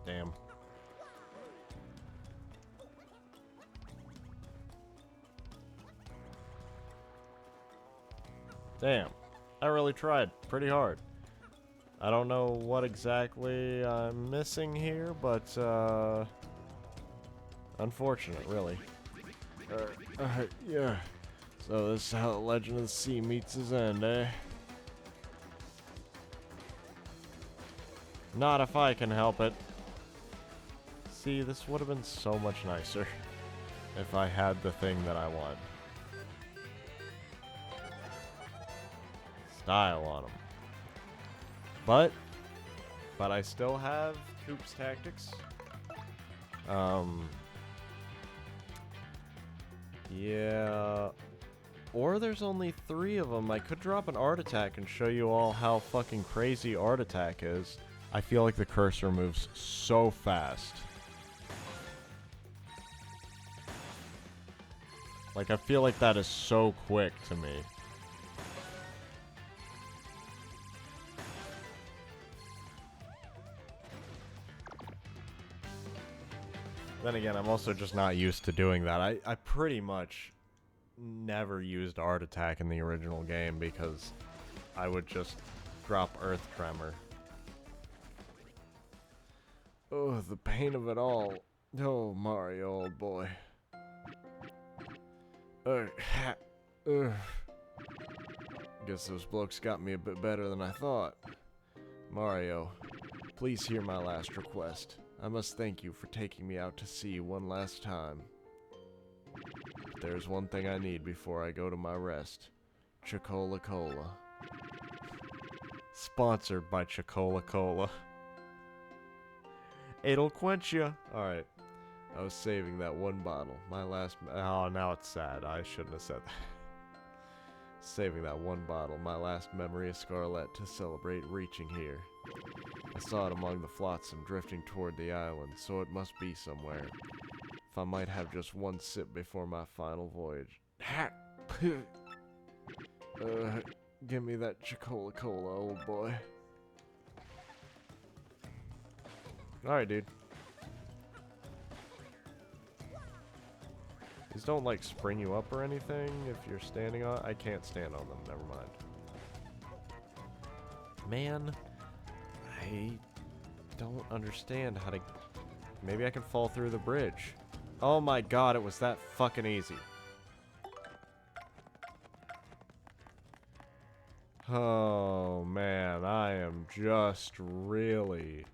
Damn. Damn. I really tried pretty hard. I don't know what exactly I'm missing here, but, unfortunate, really. Yeah. So this is how the Legend of the Sea meets his end, eh? Not if I can help it. See, this would have been so much nicer if I had the thing that I want. Style on them. But I still have Coop's Tactics. Yeah. Or there's only 3 of them. I could drop an Art Attack and show you all how fucking crazy Art Attack is. I feel like the cursor moves so fast. Like, I feel like that is so quick to me. Then again, I'm also just not used to doing that. I pretty much never used Art Attack in the original game because I would just drop Earth Tremor. Oh, the pain of it all. Oh, Mario, old boy. Guess those blokes got me a bit better than I thought. Mario, please hear my last request. I must thank you for taking me out to sea one last time. But there's one thing I need before I go to my rest. Chocola Cola. Sponsored by Chocola Cola. It'll quench ya. Alright. I was saving that one bottle. My last... Oh, now it's sad. I shouldn't have said that. Saving that one bottle. My last memory of Scarlet to celebrate reaching here. I saw it among the flotsam drifting toward the island, so it must be somewhere. If I might have just one sip before my final voyage. Give me that Chocola Cola, old boy. Alright, dude. These don't, like, spring you up or anything if you're standing on... I can't stand on them, never mind. Man, I don't understand how to... Maybe I can fall through the bridge. Oh my god, it was that fucking easy. Oh, man, I am just really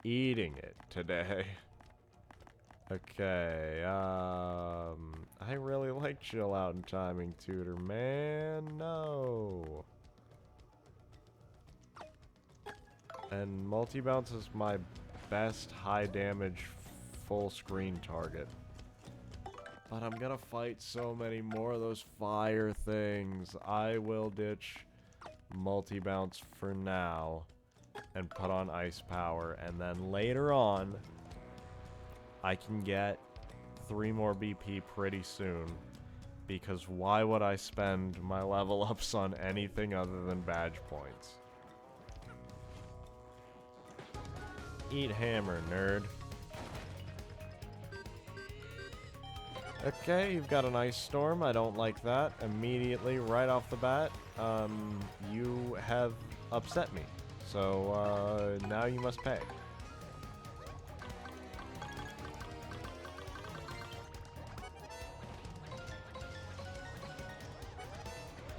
eating it today. Okay, I really like Chill Out and Timing Tutor, man, no. And multi-bounce is my best high damage full screen target. But I'm gonna fight so many more of those fire things. I will ditch multi-bounce for now and put on ice power, and then later on I can get 3 more BP pretty soon, because why would I spend my level ups on anything other than badge points? Eat hammer, nerd. Okay, you've got an ice storm. I don't like that. Immediately, right off the bat, you have upset me. So, now you must pay.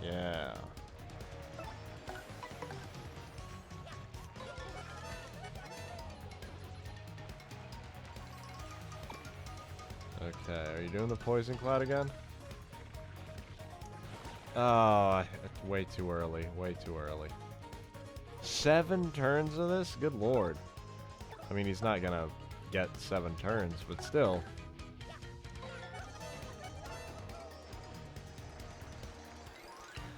Yeah. Okay, are you doing the poison cloud again? Oh, it's way too early. Way too early. 7 turns of this? Good lord. I mean, he's not gonna get 7 turns, but still.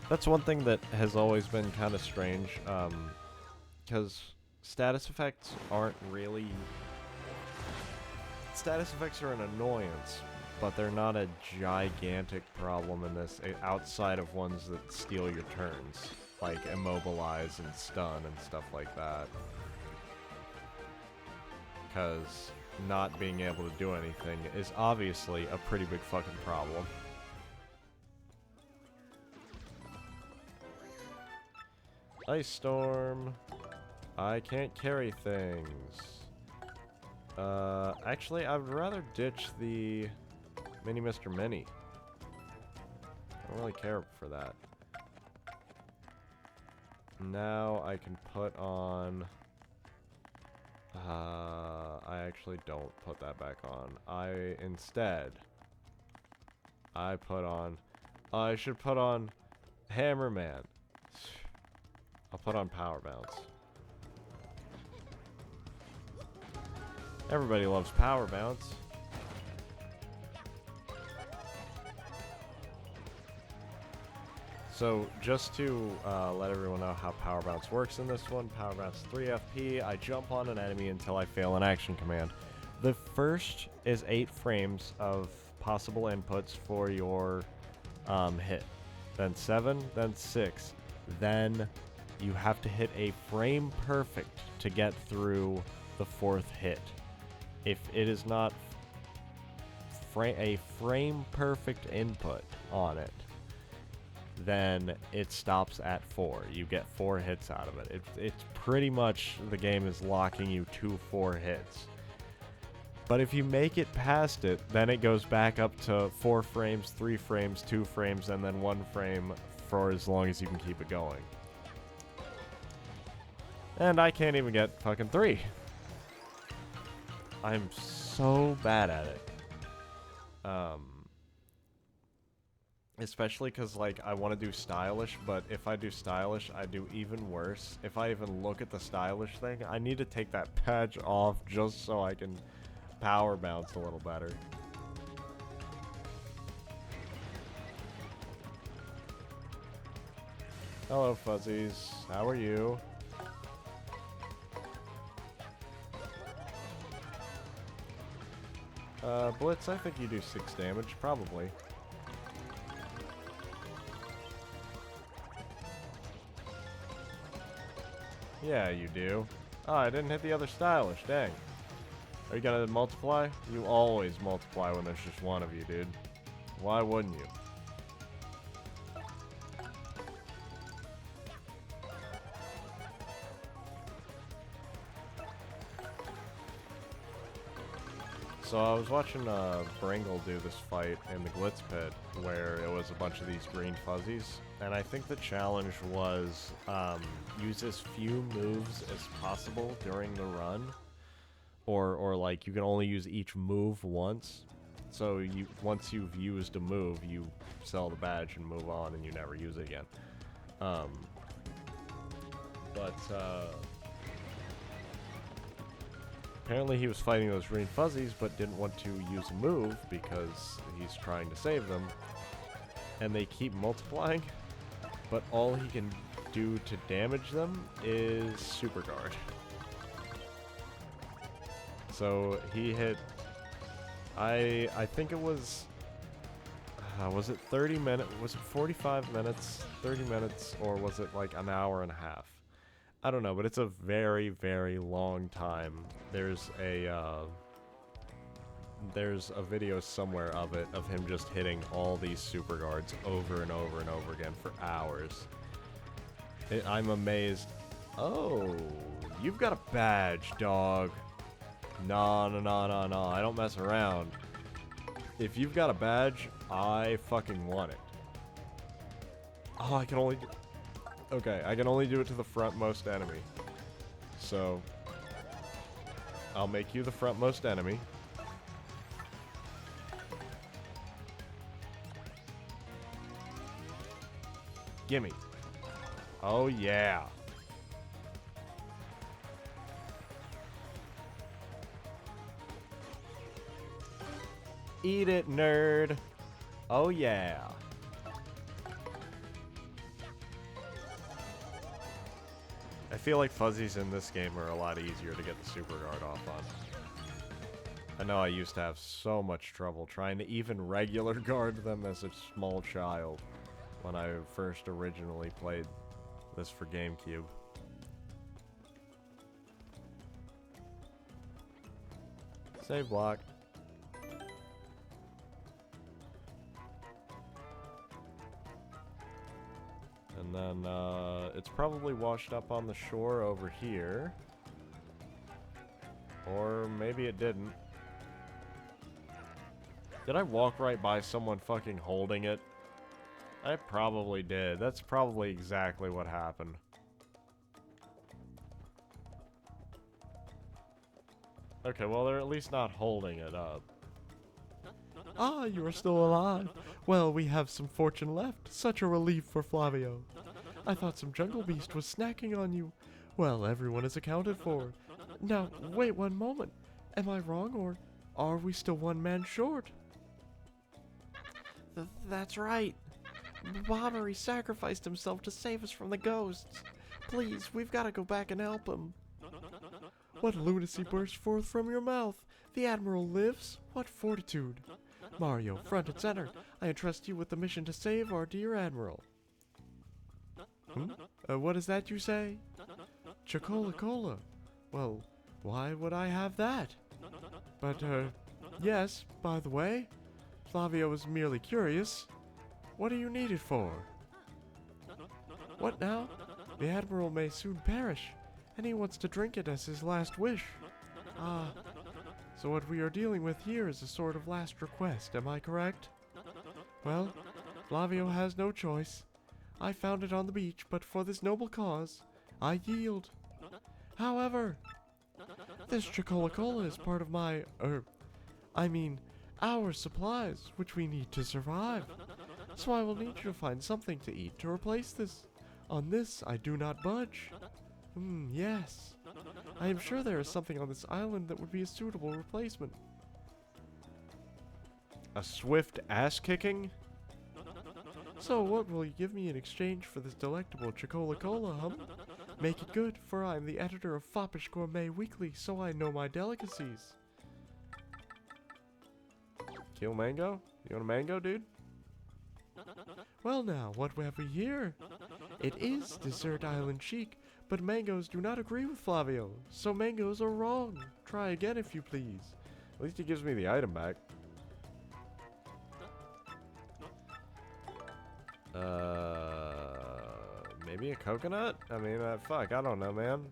That's one thing that has always been kind of strange, because status effects aren't really... Status effects are an annoyance, but they're not a gigantic problem in this, outside of ones that steal your turns, like immobilize and stun and stuff like that. Because not being able to do anything is obviously a pretty big fucking problem. Ice Storm. I can't carry things. Actually, I would rather ditch the Mini Mr. Mini. I don't really care for that. Now I can put on... I actually don't put that back on. Instead, I put on... I should put on Hammerman. I'll put on Power Bounce. Everybody loves Power Bounce. So, just to let everyone know how Power Bounce works in this one, Power Bounce 3 FP, I jump on an enemy until I fail an action command. The first is 8 frames of possible inputs for your hit. Then 7, then 6. Then you have to hit a frame perfect to get through the 4th hit. If it is not a frame perfect input on it, then it stops at 4. You get 4 hits out of it. It's pretty much the game is locking you to 4 hits. But if you make it past it, then it goes back up to 4 frames, 3 frames, 2 frames, and then 1 frame for as long as you can keep it going. And I can't even get fucking 3. I'm so bad at it. Especially because, like, I want to do stylish, but if I do stylish, I do even worse. If I even look at the stylish thing, I need to take that patch off just so I can power bounce a little better. Hello, Fuzzies. How are you? Blitz, I think you do 6 damage, probably. Yeah, you do. Oh, I didn't hit the other stylish, dang. Are you gonna multiply? You always multiply when there's just one of you, dude. Why wouldn't you? So I was watching Bringle do this fight in the Glitz Pit, where it was a bunch of these green fuzzies, and I think the challenge was use as few moves as possible during the run, or like you can only use each move once. So once you've used a move, you sell the badge and move on, and you never use it again. Apparently he was fighting those green fuzzies, but didn't want to use a move because he's trying to save them. And they keep multiplying, but all he can do to damage them is Super Guard. So he hit... I think it was it 30 minutes? Was it 45 minutes? 30 minutes? Or was it like an hour and a half? I don't know, but it's a very, very long time. There's a video somewhere of it, of him just hitting all these super guards over and over and over again for hours. I'm amazed. Oh, you've got a badge, dog. No, no, no, no, no. I don't mess around. If you've got a badge, I fucking want it. Oh, I can only... Okay, I can only do it to the frontmost enemy. So, I'll make you the frontmost enemy. Gimme. Oh, yeah. Eat it, nerd. Oh, yeah. I feel like fuzzies in this game are a lot easier to get the super guard off on. I know I used to have so much trouble trying to even regular guard them as a small child when I first originally played this for GameCube. Save block. And then, it's probably washed up on the shore over here. Or maybe it didn't. Did I walk right by someone fucking holding it? I probably did. That's probably exactly what happened. Okay, well, they're at least not holding it up. Ah, you are still alive. Well, we have some fortune left. Such a relief for Flavio. I thought some jungle beast was snacking on you. Well, everyone is accounted for. Now, wait one moment. Am I wrong, or are we still one man short? That's right. Bobbery sacrificed himself to save us from the ghosts. Please, we've got to go back and help him. What lunacy burst forth from your mouth? The Admiral lives? What fortitude? Mario, front and center, I entrust you with the mission to save our dear Admiral. What is that you say? Chocola-Cola. Well, why would I have that? But, yes, by the way, Flavio was merely curious. What do you need it for? What now? The Admiral may soon perish, and he wants to drink it as his last wish. Ah, so what we are dealing with here is a sort of last request, am I correct? Well, Flavio has no choice. I found it on the beach, but for this noble cause, I yield. However, this Chocola-Cola is part of our supplies, which we need to survive. So I will need you to find something to eat to replace this. On this, I do not budge. Yes. I am sure there is something on this island that would be a suitable replacement. A swift ass-kicking? So what will you give me in exchange for this delectable Chocola-Cola, Make it good, for I am the editor of Foppish Gourmet Weekly, so I know my delicacies. Kill mango? You want a mango, dude? Well now, what have we here? It is Desert Island chic, but mangoes do not agree with Flavio, so mangoes are wrong. Try again if you please. At least he gives me the item back. Maybe a coconut? I mean, fuck, I don't know, man.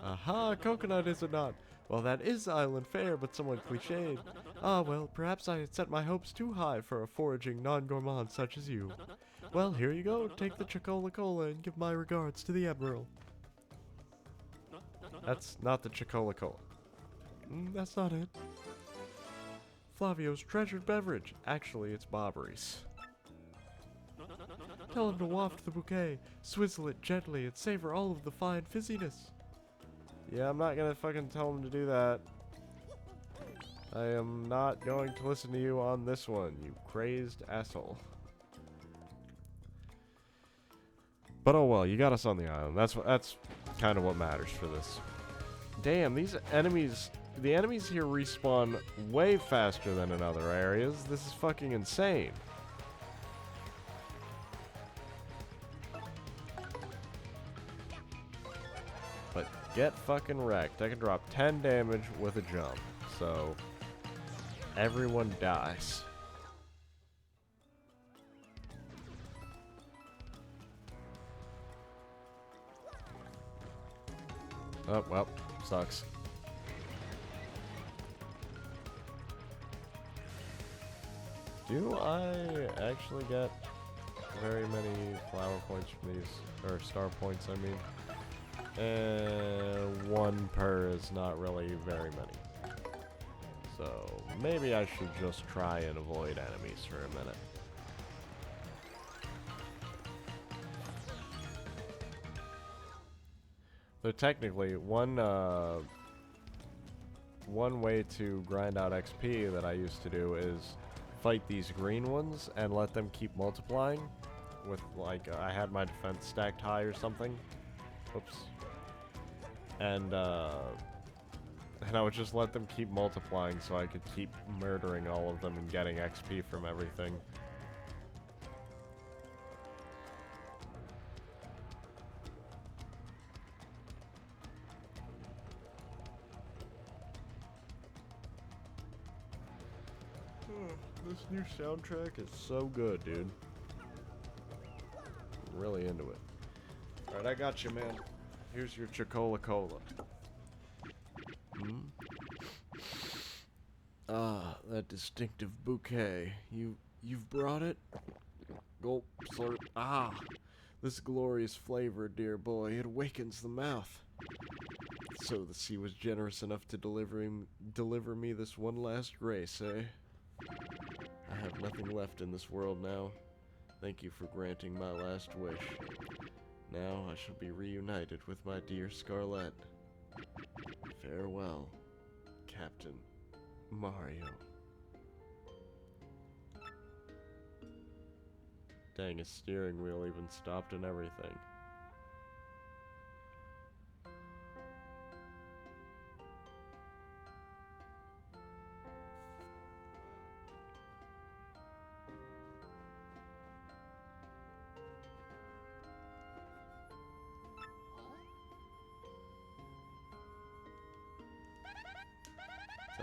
Aha, coconut is it not? Well, that is island fare, but somewhat cliched. Ah, well, perhaps I had set my hopes too high for a foraging non-gourmand such as you. Well, here you go. Take the Chocola-Cola and give my regards to the Admiral. That's not the Chocola-Cola. That's not it. Flavio's treasured beverage. Actually, it's Bobbery's. Tell him to waft the bouquet, swizzle it gently, and savor all of the fine fizziness. Yeah, I'm not gonna fucking tell him to do that. I am not going to listen to you on this one, you crazed asshole. But oh well, you got us on the island. That's kind of what matters for this. Damn, these enemies, the enemies here respawn way faster than in other areas. This is fucking insane. But get fucking wrecked. I can drop 10 damage with a jump. So everyone dies. Oh, well, sucks. Do I actually get very many flower points from these, or star points, I mean? One per is not really very many. So maybe I should just try and avoid enemies for a minute. So technically, one way to grind out XP that I used to do is fight these green ones and let them keep multiplying with, like, I had my defense stacked high or something. Oops. And I would just let them keep multiplying so I could keep murdering all of them and getting XP from everything. This new soundtrack is so good, dude. I'm really into it. Alright, I got you, man. Here's your Chocola-Cola. Ah, that distinctive bouquet. You've brought it? Gulp, slurp. Ah, this glorious flavor, dear boy. It awakens the mouth. So the sea was generous enough to deliver me this one last grace, eh? I have nothing left in this world now. Thank you for granting my last wish. Now I shall be reunited with my dear Scarlett. Farewell, Captain Mario. Dang, his steering wheel even stopped and everything.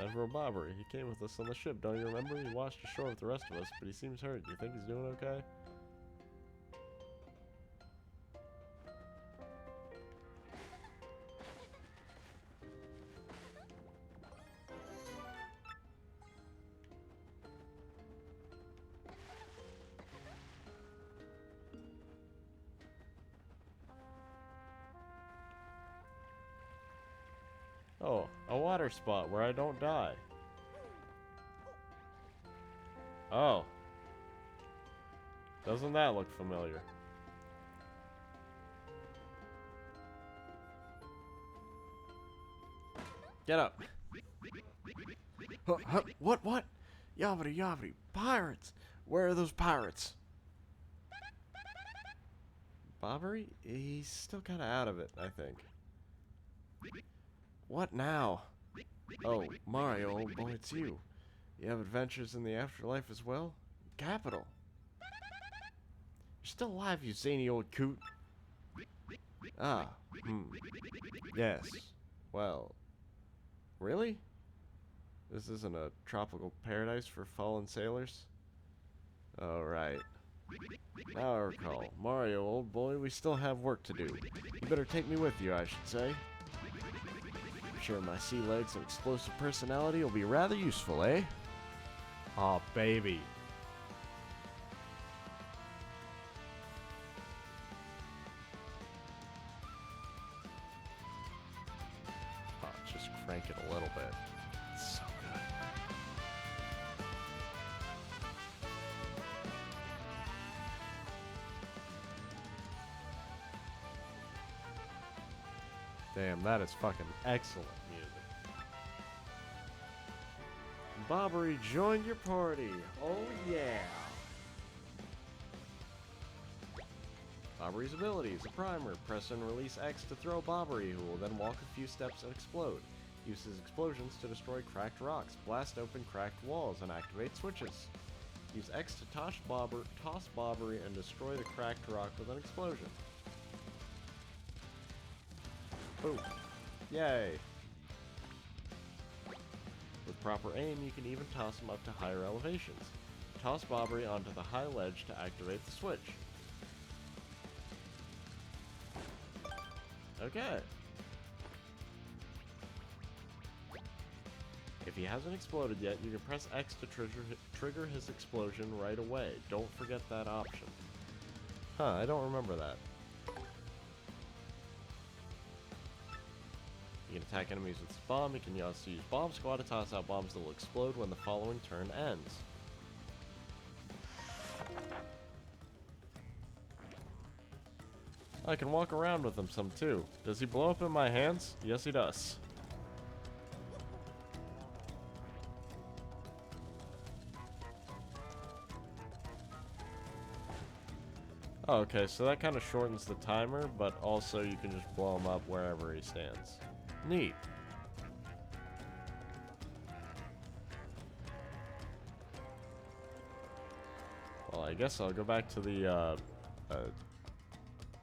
Admiral Bobbery. He came with us on the ship, don't you remember? He washed ashore with the rest of us, but he seems hurt. Do you think he's doing okay? Oh, a water spot where I don't die. Oh. Doesn't that look familiar? Get up. What? Yabbity yabbity. Pirates! Where are those pirates? Bobbery? He's still kind of out of it, I think. What now? Oh, Mario, old boy, it's you. You have adventures in the afterlife as well? Capital. You're still alive, you zany old coot. Ah, yes. Well, really? This isn't a tropical paradise for fallen sailors? Oh, right. Now I recall. Mario, old boy, we still have work to do. You better take me with you, I should say. I'm sure my sea legs and explosive personality will be rather useful, eh? Aw, baby. Oh, just crank it a little bit. It's so good. Damn, that is fucking excellent music. Bobbery joined your party. Oh yeah. Bobbery's abilities. A primer. Press and release X to throw Bobbery, who will then walk a few steps and explode. Uses explosions to destroy cracked rocks, blast open cracked walls, and activate switches. Use X to toss Bobbery and destroy the cracked rock with an explosion. Boom. Yay. With proper aim, you can even toss him up to higher elevations. Toss Bobbery onto the high ledge to activate the switch. Okay. If he hasn't exploded yet, you can press X to trigger his explosion right away. Don't forget that option. Huh, I don't remember that. You can attack enemies with this bomb. You can also use Bomb Squad to toss out bombs that will explode when the following turn ends. I can walk around with him some too. Does he blow up in my hands? Yes, he does. Oh, okay, so that kind of shortens the timer, but also you can just blow him up wherever he stands. Neat. Well, I guess I'll go back to the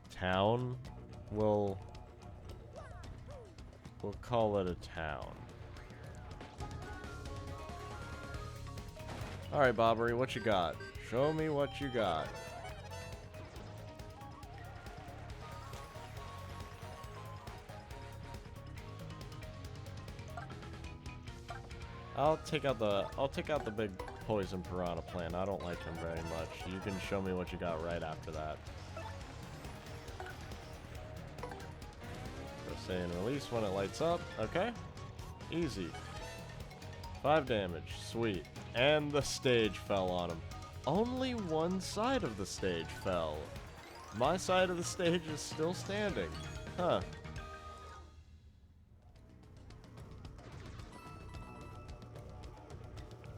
town. We'll call it a town. Alright, Bobbery, what you got? Show me what you got. I'll take out the big poison piranha plant. I don't like him very much. You can show me what you got right after that. Press A and release when it lights up. Okay. Easy. 5 damage. Sweet. And the stage fell on him. Only one side of the stage fell. My side of the stage is still standing. Huh.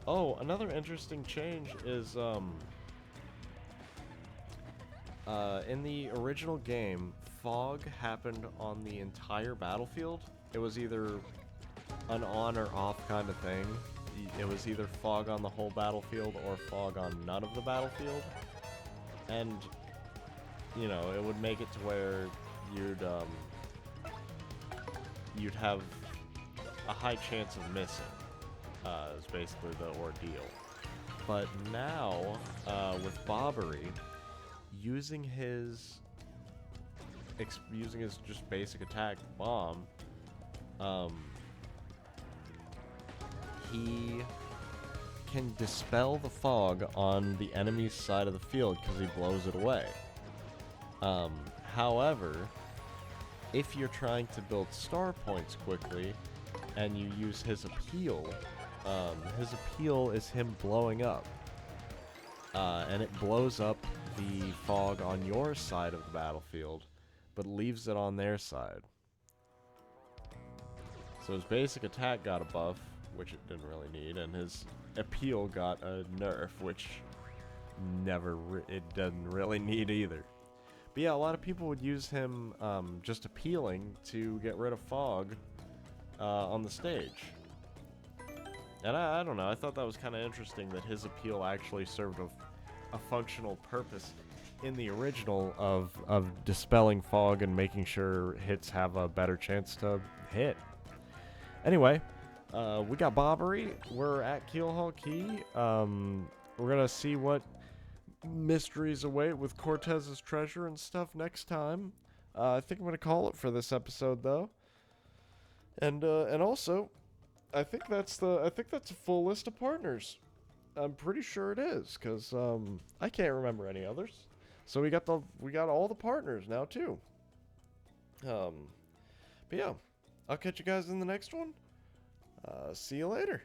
Oh, another interesting change is, in the original game, fog happened on the entire battlefield. It was either an on or off kind of thing. It was either fog on the whole battlefield or fog on none of the battlefield. And, you know, it would make it to where you'd have a high chance of missing. Is basically the ordeal. But now, with Bobbery, using his just basic attack, bomb, he can dispel the fog on the enemy's side of the field because he blows it away. However, if you're trying to build star points quickly and you use his appeal is him blowing up. And it blows up the fog on your side of the battlefield, but leaves it on their side. So his basic attack got a buff, which it didn't really need, and his appeal got a nerf, which it doesn't really need either. But yeah, a lot of people would use him just appealing to get rid of fog on the stage. And I don't know, I thought that was kind of interesting that his appeal actually served a functional purpose in the original of dispelling fog and making sure hits have a better chance to hit. Anyway, we got Bobbery. We're at Keelhaul Key. We're gonna see what mysteries await with Cortez's treasure and stuff next time. I think I'm gonna call it for this episode though. And also, I think that's a full list of partners. I'm pretty sure it is, cause I can't remember any others. So we got all the partners now too. But yeah, I'll catch you guys in the next one. See you later.